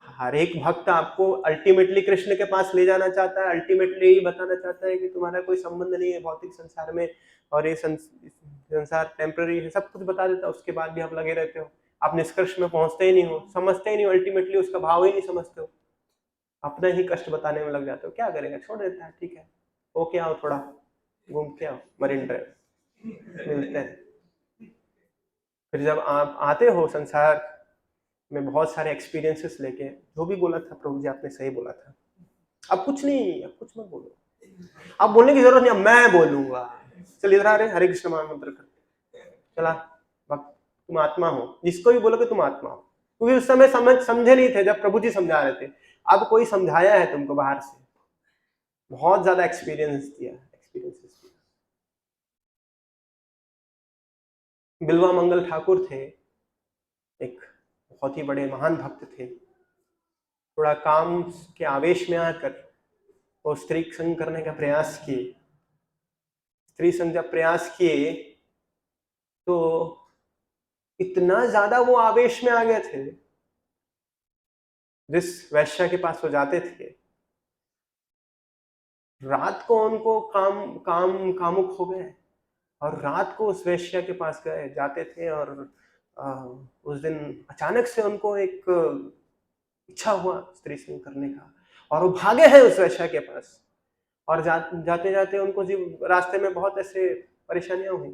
हर एक भक्त आपको अल्टीमेटली कृष्ण के पास ले जाना चाहता है, अल्टीमेटली यही बताना चाहता है कि तुम्हारा कोई संबंध नहीं है भौतिक संसार में, और ये संसार टेम्पररी है, सब कुछ बता देता है। उसके बाद भी आप लगे रहते हो, आप निष्कर्ष में पहुंचते ही नहीं हो, समझते ही नहीं हो, अल्टीमेटली उसका भाव ही नहीं समझते हो, अपना ही कष्ट बताने में लग जाते हो। क्या करेगा, छोड़ देता है, ठीक है, ओके आओ, थोड़ा घूम के आओ, मरीन ड्राइव मिलते हैं। फिर जब आप आते हो संसार में बहुत सारे एक्सपीरियंसेस लेके, जो भी बोला था प्रभु जी आपने सही बोला था, अब कुछ नहीं, अब कुछ मत बोलो, अब बोलने की जरूरत नहीं, अब मैं बोलूंगा। चल इधर आ रहे, हरे कृष्ण महामंत्र कर, चला भक्त, तुम आत्मा हो, जिसको भी बोलोगे तुम आत्मा हो। क्योंकि उस समय समझे नहीं थे जब प्रभु जी समझा रहे थे, अब कोई समझाया है तुमको बाहर से, बहुत ज्यादा एक्सपीरियंसेस दिया। बिल्वा मंगल ठाकुर थे, एक बहुत ही बड़े महान भक्त थे। थोड़ा काम के आवेश में आकर वो स्त्री संग करने का प्रयास किए। स्त्री संग जब प्रयास किए तो इतना ज्यादा वो आवेश में आ गए थे, जिस वैश्या के पास वो जाते थे, रात को उनको कामुक हो गए, और रात को उस वैश्या के पास गए जाते थे। और उस दिन अचानक से उनको एक इच्छा हुआ स्त्री संग करने का, और वो भागे हैं उस वैश्या के पास। और जाते जाते उनको रास्ते में बहुत ऐसे परेशानियां हुई,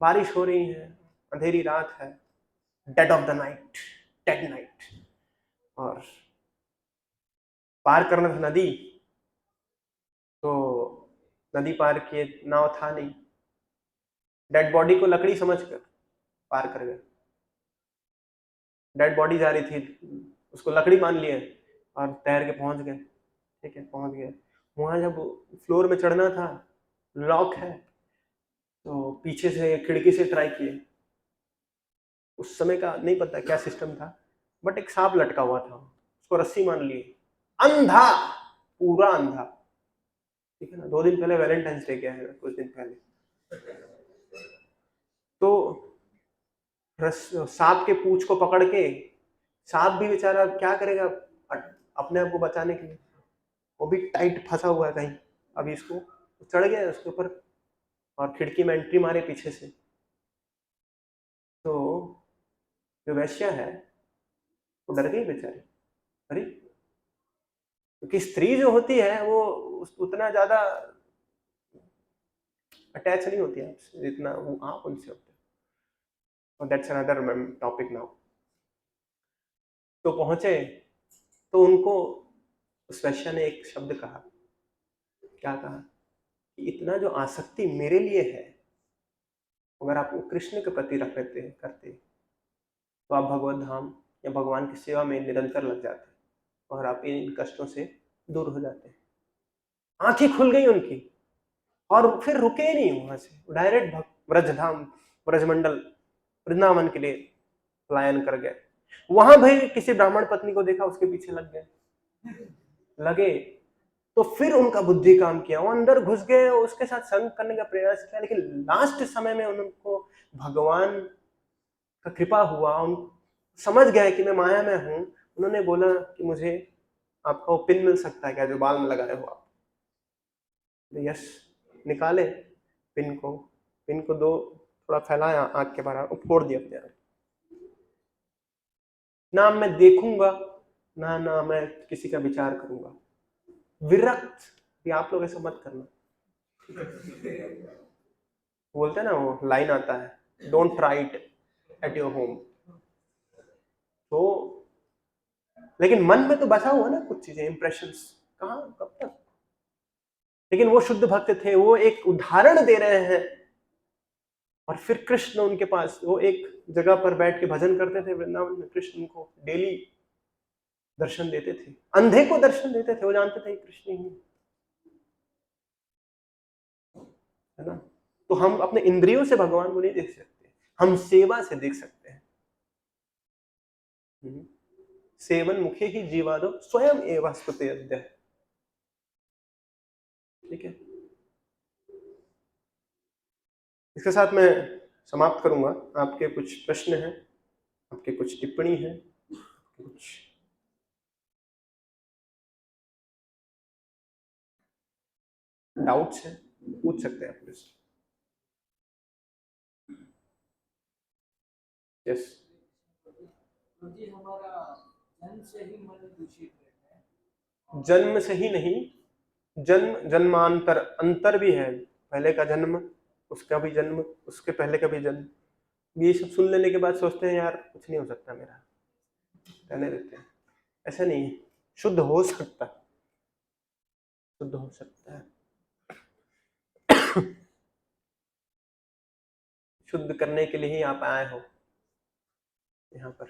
बारिश हो रही है, अंधेरी रात है, dead of the night, dead night, और पार करना था नदी, तो नदी पार किए, नाव था नहीं, डेड बॉडी को लकड़ी समझकर पार कर गए। डेड बॉडी जा रही थी, उसको लकड़ी मान लिए और तैर के पहुंच गए। ठीक है, पहुंच गए। वहां जब फ्लोर में चढ़ना था, लॉक है, तो पीछे से खिड़की से ट्राई किए। उस समय का नहीं पता क्या सिस्टम था, बट एक सांप लटका हुआ था, उसको रस्सी मान लिए, अंधा, पूरा अंधा। ठीक है ना, 2 दिन पहले वैलेंटाइंस डे गया है, कुछ दिन पहले, तो सांप के पूंछ को पकड़ के, सांप भी बेचारा क्या करेगा अपने आप को बचाने के लिए, वो भी टाइट फंसा हुआ है कहीं। अभी इसको चढ़ गया है उसके ऊपर और खिड़की में एंट्री मारे पीछे से। तो जो वैश्या है वो डर गई बेचारी। अरे, क्योंकि स्त्री जो होती है वो उतना ज्यादा अटैच नहीं होती है आपसे जितना वो आप उनसे होते हैं। और दैट्स अनदर टॉपिक नाउ। तो पहुंचे तो उनको उस वैश्या ने एक शब्द कहा। क्या कहा कि इतना जो आसक्ति मेरे लिए है, अगर आप कृष्ण के प्रति रख करते तो आप भगवत धाम या भगवान की सेवा में निरंतर लग जाते और आप इन कष्टों से दूर हो जाते। आंखें खुल गई उनकी और फिर रुके ही नहीं वहां से, डायरेक्ट ब्रजधाम ब्रजमंडल वृंदावन के लिए पलायन कर गए। वहां भाई किसी ब्राह्मण पत्नी को देखा, उसके पीछे लगे तो फिर उनका बुद्धि काम किया, वो अंदर घुस गए और उसके साथ संग करने का प्रयास किया। लेकिन लास्ट समय में उनको भगवान का कृपा हुआ, उन समझ गए कि मैं माया में हूं। उन्होंने बोला कि मुझे आपका वो पिन मिल सकता है क्या जो बाल में लगाए हो आप? यस, निकाले पिन को दो थोड़ा फैलाया आंख के बाहर, फोड़ दिया अपने आप। ना मैं देखूंगा ना मैं किसी का विचार करूंगा, विरक्त। भी आप लोग ऐसा मत करना। बोलते हैं ना, वो लाइन आता है, don't try it at your home. तो लेकिन मन में तो बसा हुआ ना कुछ चीजें, इंप्रेशंस, कहाँ कब तक। लेकिन वो शुद्ध भक्त थे, वो एक उदाहरण दे रहे हैं। और फिर कृष्ण उनके पास, वो एक जगह पर बैठ के भजन करते थे वृंदावन में। कृष्ण उनको डेली दर्शन देते थे, अंधे को दर्शन देते थे, वो जानते थे कृष्ण ही है ना। तो हम अपने इंद्रियों से भगवान को नहीं देख सकते, हम सेवा से देख सकते हैं। सेवन मुखे ही जीवादो स्वयं एवं स्तुते अद्य। ठीक है, इसके साथ मैं समाप्त करूंगा। आपके कुछ प्रश्न हैं, आपके कुछ टिप्पणी है, कुछ डाउट्स हैं, पूछ सकते हैं आप मुझसे। यस। हमारा जन्म से ही मन दूषित है। जन्म से ही नहीं, जन्म जन्मांतर, अंतर भी है। पहले का जन्म, उसका भी जन्म, उसके पहले का भी जन्म। ये सब सुन लेने के बाद सोचते हैं यार कुछ नहीं हो सकता मेरा, रहने देते हैं। ऐसा नहीं है, शुद्ध हो सकता है, शुद्ध हो सकता है। शुद्ध करने के लिए ही आप आए हो यहाँ पर।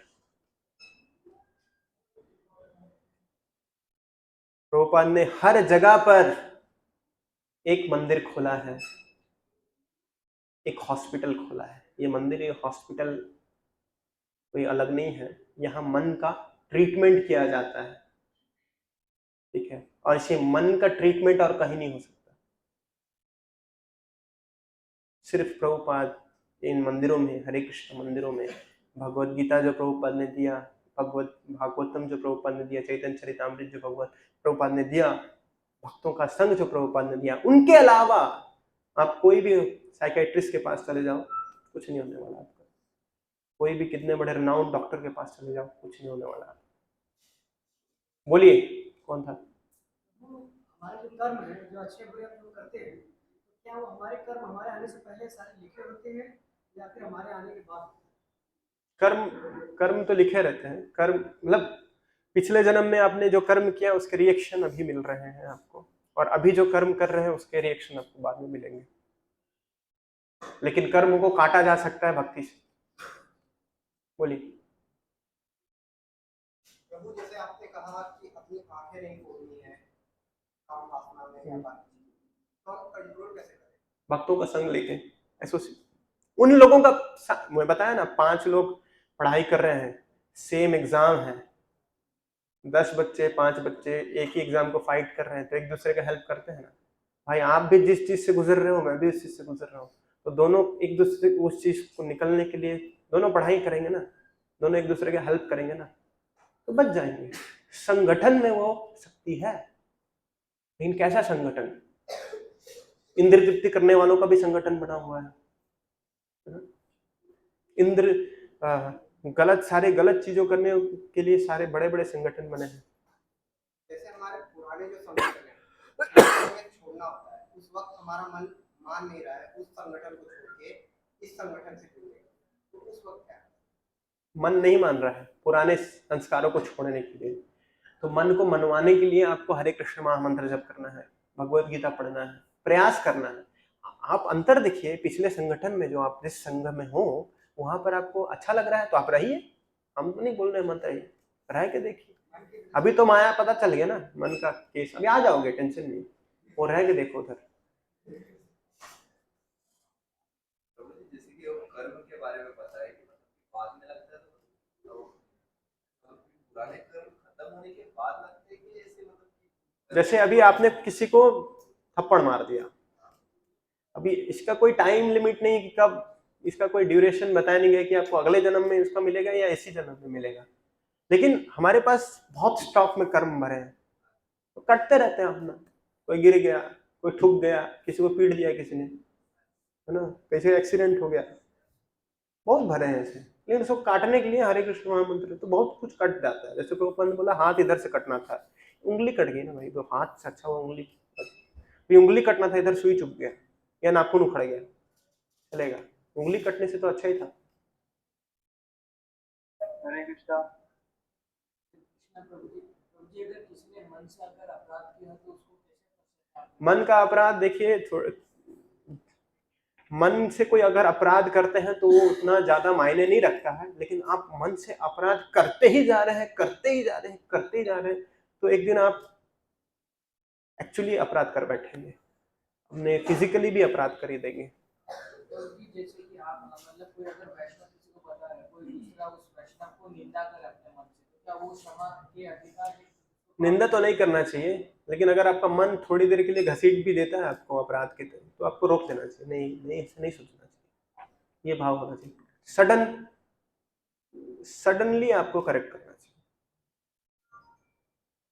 प्रभुपाद ने हर जगह पर एक मंदिर खोला है, एक हॉस्पिटल खोला है। ये मंदिर, ये हॉस्पिटल कोई अलग नहीं है। यहाँ मन का ट्रीटमेंट किया जाता है, ठीक है। और इसे मन का ट्रीटमेंट और कहीं नहीं हो सकता। सिर्फ प्रभुपाद इन मंदिरों में, हरे कृष्ण मंदिरों में, भगवत गीता जो प्रभुपाद ने दिया, भागवतम जो प्रभुपाद ने दिया, चैतन्य चरितामृत जो भगवत प्रभुपाद ने दिया, भक्तों का संघ जो प्रभुपाद ने दिया, उनके अलावा आप कोई भी साइकेट्रिस्ट के पास चले जाओ, कुछ नहीं होने वाला आपका। कोई भी कितने बड़े रिनाउंड डॉक्टर के पास चले जाओ, कुछ नहीं होने वाला। बोलिए कौन था? हमारे जो कर्म है, जो अच्छे बुरे हम लोग करते हैं, क्या वो हमारे कर्म हमारे आने से पहले सारे लिखे होते हैं या फिर हमारे आने के बाद? कर्म तो लिखे रहते हैं। कर्म मतलब पिछले जन्म में आपने जो कर्म किया उसके रिएक्शन अभी मिल रहे हैं आपको, और अभी जो कर्म कर रहे हैं उसके रिएक्शन आपको बाद में मिलेंगे। लेकिन कर्म को काटा जा सकता है भक्ति से। बोलिए। प्रभु, जैसे आपने कहा कि अपनी आंखें नहीं खोलनी है काम वासना में या बाकी, तो हम कंट्रोल कैसे करें? भक्तों का संग लेके, एसोसिएट। उन लोगों का, मैं बताया ना, 5 लोग पढ़ाई कर रहे हैं, सेम एग्जाम है, 10 बच्चे 5 बच्चे एक ही एग्जाम को फाइट कर रहे हैं, तो एक दूसरे का हेल्प करते हैं ना। भाई आप भी जिस चीज से गुजर रहे हो, मैं भी उस चीज से गुजर रहा हूँ, तो दोनों एक दूसरे उस चीज को निकलने के लिए दोनों पढ़ाई करेंगे ना, दोनों एक दूसरे का हेल्प करेंगे ना, तो बच जाएंगे। संगठन में वो शक्ति है। लेकिन कैसा संगठन? इंद्र तृप्ति करने वालों का भी संगठन बना हुआ है। इंद्र सारे गलत चीजों करने के लिए सारे बड़े बड़े संगठन बने हैं। जैसे हमारे पुराने जो संगठन है उसको हमें छोड़ना होता है, उस वक्त हमारा मन मान नहीं रहा है उस संगठन को छोड़ के इस संगठन से जुड़ने, तो उस वक्त क्या मन नहीं मान रहा है पुराने संस्कारों को छोड़ने के लिए, तो मन को मनवाने के लिए आपको हरे कृष्ण महामंत्र जप करना है, भगवत गीता पढ़ना है, प्रयास करना है। आप अंतर देखिए, पिछले संगठन में जो आप जिस संघ में हो वहां पर आपको अच्छा लग रहा है तो आप रहिए, हम तो नहीं बोल रहे मत रहिए, रह के देखिए। अभी तो माया पता चल गया ना मन का केस, अभी आ जाओगे, टेंशन नहीं, वो रह के देखो उधर। जैसे कि वो कर्म के बारे में पता है कि बाद में लगता है तो पुराने कर्म खत्म होने के बाद लगते हैं कि ऐसे जैसे अभी आपने किसी को थप्पड़ मार दिया, अभी इसका कोई टाइम लिमिट नहीं कि कब, इसका कोई ड्यूरेशन बताया नहीं गया कि आपको अगले जन्म में इसका मिलेगा या इसी जन्म में मिलेगा, लेकिन हमारे पास बहुत स्टॉक में कर्म भरे हैं, तो कटते रहते हैं अपना। कोई गिर गया, कोई ठुक गया, किसी को पीट दिया किसी ने, है ना, कैसे एक्सीडेंट हो गया, बहुत भरे हैं ऐसे, लेकिन उसको काटने के लिए हरे कृष्ण महामंत्र तो बहुत कुछ कट जाता है। जैसे प्रभुपाद ने बोला हाथ इधर से कटना था, उंगली कट गई ना भाई, तो हाथ से अच्छा वो उंगली, ये उंगली कटना था, इधर सुई चुभ गया या नाखून उखड़ गया, चलेगा, उंगली कटने से तो अच्छा ही था। हरे कृष्णा। प्रभु जी अगर किसी ने मन से अगर अपराध किया तो उसको कैसे मन का अपराध देखिए, मन से कोई अगर अपराध करते हैं तो वो उतना ज्यादा मायने नहीं रखता है, लेकिन आप मन से अपराध करते ही जा रहे हैं, करते ही जा रहे हैं, करते ही जा रहे हैं, तो एक दिन आप एक्चुअली अपराध कर बैठेंगे, अपने फिजिकली भी अपराध कर ही देंगे। जैसे कि आप मतलब कोई अगर वैष्णव किसी को बता रहे कोई दूसरा उस वैष्णव को निंदा करे अपने मन से, तो क्या वो क्षमा के अधिकार है? निंदा तो नहीं करना चाहिए, लेकिन अगर आपका मन थोड़ी देर के लिए घसीट भी देता है आपको अपराध की तरफ, तो आपको रोक देना चाहिए, नहीं नहीं, ऐसे नहीं सोचना चाहिए, ये भाव होना चाहिए। सडनली आपको करेक्ट करना चाहिए,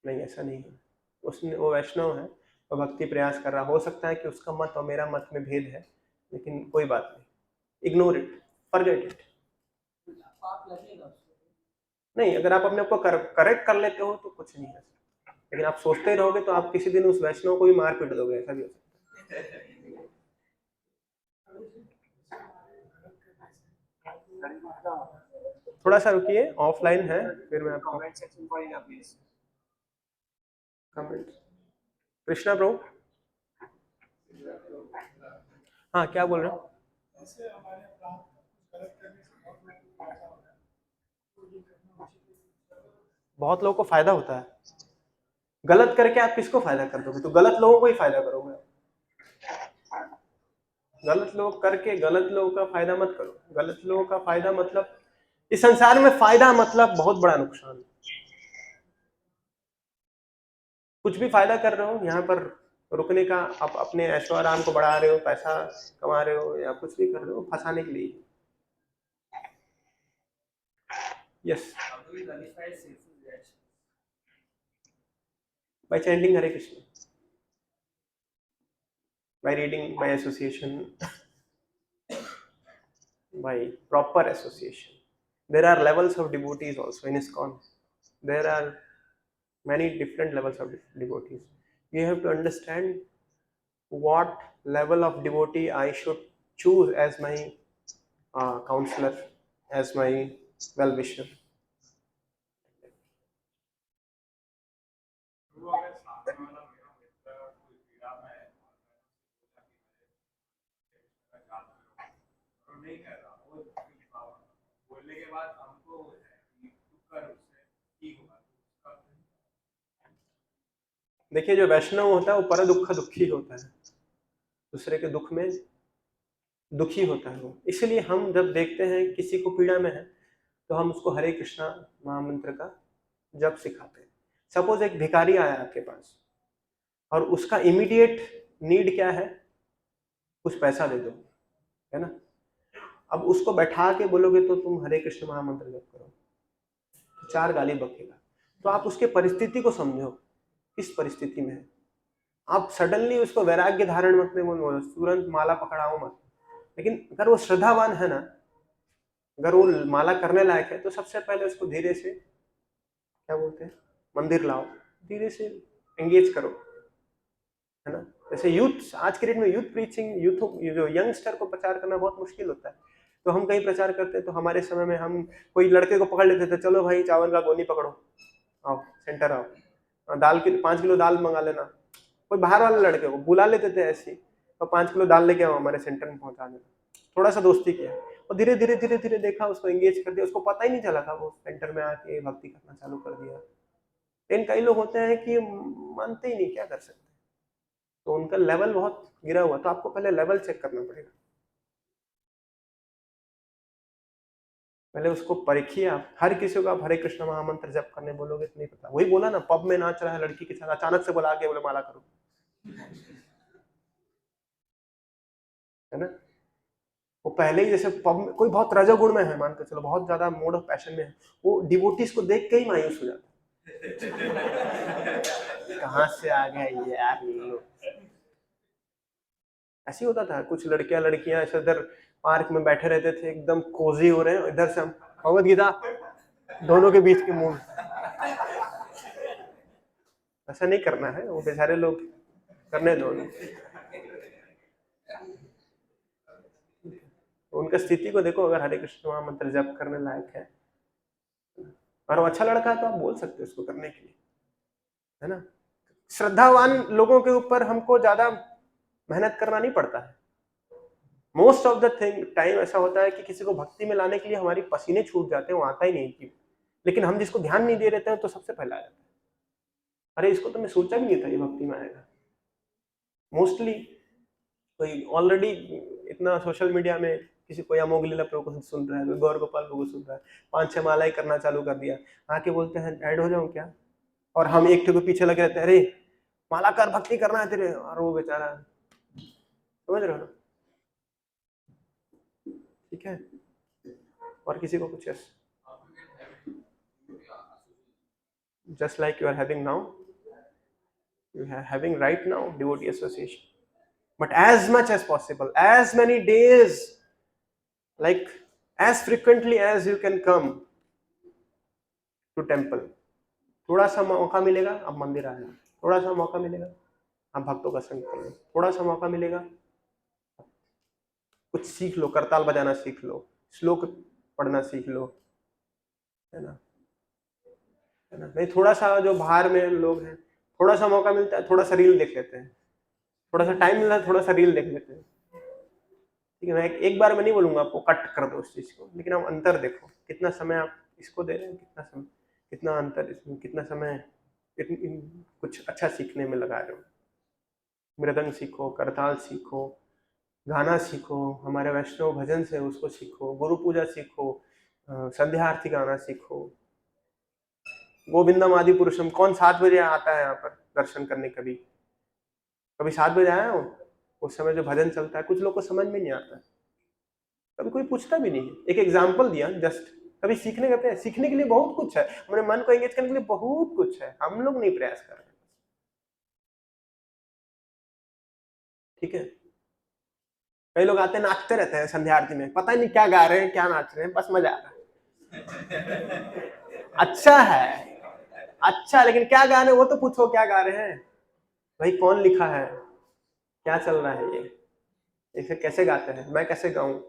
नहीं ऐसा नहीं है। उसने, वो वैष्णव है, वो भक्ति प्रयास कर रहा, हो सकता है कि उसका मत और मेरा मत में भेद है, लेकिन कोई बात नहीं, इग्नोर इट, फॉरगेट इट। पाप लगेगा उसको? नहीं, अगर आप अपने को करेक्ट कर लेते हो तो कुछ नहीं है, लेकिन आप सोचते रहोगे तो आप किसी दिन उस वैष्णव को भी मार पीट दोगे, ऐसा भी हो सकता है। थोड़ा सा रुकिए, ऑफलाइन है, फिर मैं आपको कमेंट सेक्शन पढ़ेगा प्लीज। कमेंट। कृष्णा ब्रो, हाँ क्या बोल रहे हो? बहुत लोगों को फायदा होता है, गलत करके आप किसको फायदा कर दोगे, तो गलत लोगों को ही फायदा करोगे। गलत लोग करके गलत लोगों का फायदा मत करो, गलत लोगों का फायदा मतलब इस संसार में फायदा मतलब बहुत बड़ा नुकसान। कुछ भी फायदा कर रहे हो यहाँ पर रुकने का, आप अपने ऐशो आराम को बढ़ा रहे हो, पैसा कमा रहे हो, या कुछ भी कर रहे हो फंसाने के लिए। Yes, by chanting Hare Krishna, by reading, by association, by proper association. There are levels of devotees also in ISKCON. There are many different levels of devotees. You have to understand what level of devotee I should choose as my counselor, as my well-wisher. देखिए, जो वैष्णव होता है वो पर दुख दुखी होता है, दूसरे के दुख में दुखी होता है वो, इसलिए हम जब देखते हैं किसी को पीड़ा में है तो हम उसको हरे कृष्णा महामंत्र का जप सिखाते हैं। सपोज एक भिखारी आया आपके पास और उसका इमीडिएट नीड क्या है, कुछ पैसा दे दो, है ना। अब उसको बैठा के बोलोगे तो तुम हरे कृष्ण महामंत्र जप करो, तो 4 गाली बकेगा। तो आप उसके परिस्थिति को समझो, किस परिस्थिति में है। आप सडनली उसको वैराग्य धारण मत में बोलो, तुरंत माला पकड़ाओ मत, लेकिन अगर वो श्रद्धावान है ना अगर वो माला करने लायक है तो सबसे पहले उसको धीरे से, क्या बोलते हैं, मंदिर लाओ, धीरे से एंगेज करो, है ना। जैसे यूथ, आज के डेट में यूथ प्रीचिंग, यूथ जो यंगस्टर को प्रचार करना बहुत मुश्किल होता है, तो हम कहीं प्रचार करते हैं तो हमारे समय में हम कोई लड़के को पकड़ लेते थे, चलो भाई चावल का गोनी पकड़ो, आओ सेंटर आओ, दाल की 5 किलो दाल मंगा लेना, कोई बाहर वाले लड़के को बुला लेते थे ऐसे, तो 5 किलो दाल लेके आओ हमारे सेंटर में पहुंचा देना, थोड़ा सा दोस्ती किया और धीरे धीरे धीरे धीरे देखा, उसको एंगेज कर दिया, उसको पता ही नहीं चला था, वो सेंटर में आके भक्ति करना चालू कर दिया। लेकिन कई लोग होते हैं कि मानते ही नहीं, क्या कर सकते, तो उनका लेवल बहुत गिरा हुआ, तो आपको पहले लेवल चेक करना पड़ेगा, पहले उसको परखिए। आप हर किसी को आप हरे कृष्ण महामंत्र जप करने बोलोगे तो नहीं पता। वही बोला ना, पब में नाच रहा है लड़की के साथ, अचानक से बोला के बोले माला करो, है ना। वो पहले ही जैसे पब में कोई बहुत रजोगुण में है, मान के चलो बहुत ज्यादा मोड ऑफ पैशन में है, वो डिवोटीज को देख के ही मायूस हो जाता है, कहाँ से आ गए ये यार ये लोग। ऐसे होता था, कुछ लड़कियां ऐसे इधर पार्क में बैठे रहते थे, एकदम कोजी हो रहे हैं, इधर से हम भगवद गीता दोनों के बीच के मुंह। ऐसा नहीं करना है, वो बेचारे लोग करने दो, उनका स्थिति को देखो। अगर हरे कृष्ण महामंत्र जप करने लायक है और वो अच्छा लड़का है तो आप बोल सकते हो उसको करने के लिए, है ना। श्रद्धावान लोगों के ऊपर हमको ज्यादा मेहनत करना नहीं पड़ता है। मोस्ट ऑफ द टाइम ऐसा होता है कि किसी को भक्ति में लाने के लिए हमारी पसीने छूट जाते हैं, वो आता ही नहीं कि, लेकिन हम जिसको ध्यान नहीं दे रहते हैं तो सबसे पहले आ जाता है, अरे इसको तो मैं सोचा भी नहीं था ये भक्ति में आएगा। मोस्टली कोई ऑलरेडी इतना सोशल मीडिया में किसी कोई अमोघ लीला प्रभु को सुन रहा है, कोई गौर गोपाल प्रभु को सुन रहा है, 5-6 मालाएं करना चालू कर दिया, आके बोलते हैं ऐड हो जाऊं क्या, और हम एक के पीछे लगे रहते हैं, अरे माला कर, भक्ति करना है तेरे, और वो बेचारा, समझ रहे हो ना, ठीक है। और किसी को कुछ just like you are having now, you are having right now devotee association, but as much as possible, as many days, like as frequently as you can come to temple, थोड़ा सा मौका मिलेगा आप मंदिर आ जाओ, थोड़ा सा मौका मिलेगा आप भक्तों का संग कर लो, थोड़ा सा मौका मिलेगा कुछ सीख लो, करताल बजाना सीख लो, श्लोक पढ़ना सीख लो, है ना, है ना। नहीं, थोड़ा सा जो बाहर में लोग हैं, थोड़ा सा मौका मिलता है, थोड़ा सा रील देख लेते हैं, थोड़ा सा टाइम मिला है, थोड़ा सा रील देख लेते हैं, ठीक है। मैं एक बार में नहीं बोलूंगा आपको कट कर दो उस चीज को, लेकिन आप अंतर देखो, कितना समय आप इसको दे रहे हैं, कितना समय, कितना अंतर इसमें, कितना समय कुछ अच्छा सीखने में लगा रहे हो। मृदंग सीखो, करताल सीखो, गाना सीखो, हमारे वैष्णव भजन से उसको सीखो, गुरु पूजा सीखो, संध्या आरती गाना सीखो, गोविंदम आदि पुरुषम। कौन 7 बजे आता है यहाँ पर दर्शन करने? कभी कभी 7 बजे आया हो? उस समय जो भजन चलता है कुछ लोग को समझ में नहीं आता है, कभी कोई पूछता भी नहीं। एक एग्जाम्पल दिया जस्ट, कभी सीखने का, सीखने के लिए बहुत कुछ है, हमारे मन को एंगेज करने के लिए बहुत कुछ है, हम लोग नहीं प्रयास कर रहे, ठीक है। कई लोग आते हैं नाचते रहते हैं संध्या आरती में, पता ही नहीं क्या गा रहे हैं क्या नाच रहे हैं, बस मजा आ रहा है। अच्छा है, अच्छा, लेकिन क्या गा रहे हैं वो तो पूछो, क्या गा रहे हैं भाई, कौन लिखा है, क्या चल रहा है, ये इसे कैसे गाते हैं, मैं कैसे गाऊं,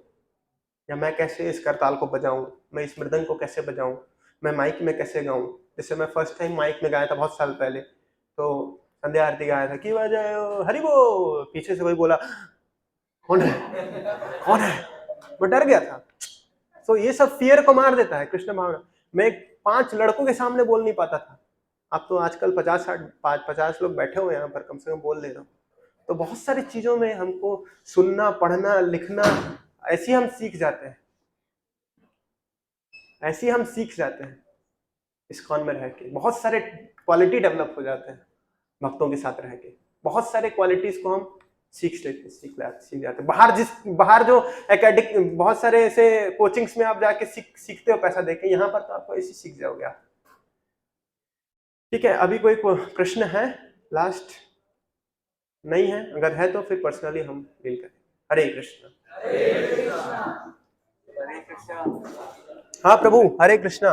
या मैं कैसे इस करताल को बजाऊं, मैं इस मृदंग को कैसे बजाऊं, मैं माइक में कैसे गाऊं। जैसे मैं फर्स्ट टाइम माइक में गाया था बहुत साल पहले, तो संध्या आरती गाया था कि बजाओ हरि बोल, पीछे से कोई बोला कौन है कौन है, मैं डर गया था। तो ये सब फियर को मार देता है कृष्ण भावना। मैं 5 लड़कों के सामने बोल नहीं पाता था, अब तो आजकल 50 लोग बैठे हुए यहाँ पर, कम से कम बोल ले रहा हूँ। तो बहुत सारी चीजों में हमको सुनना, पढ़ना, लिखना, ऐसे हम सीख जाते हैं, ऐसे हम सीख जाते हैं। इस्कॉन में रह के बहुत सारे क्वालिटी डेवलप हो जाते हैं, भक्तों के साथ रह के बहुत सारे क्वालिटीज को हम सीख जाते हैं। बाहर जो एकेडमिक बहुत सारे ऐसे कोचिंग्स में आप जाके सीखते हो पैसा देके, यहाँ पर तो आपको ऐसे सीख जाओगे आप, ठीक है। अभी कोई प्रश्न है लास्ट? नहीं है? अगर है तो फिर पर्सनली हम डील करें। हरे कृष्ण। हरे कृष्ण। हाँ प्रभु, हरे कृष्णा।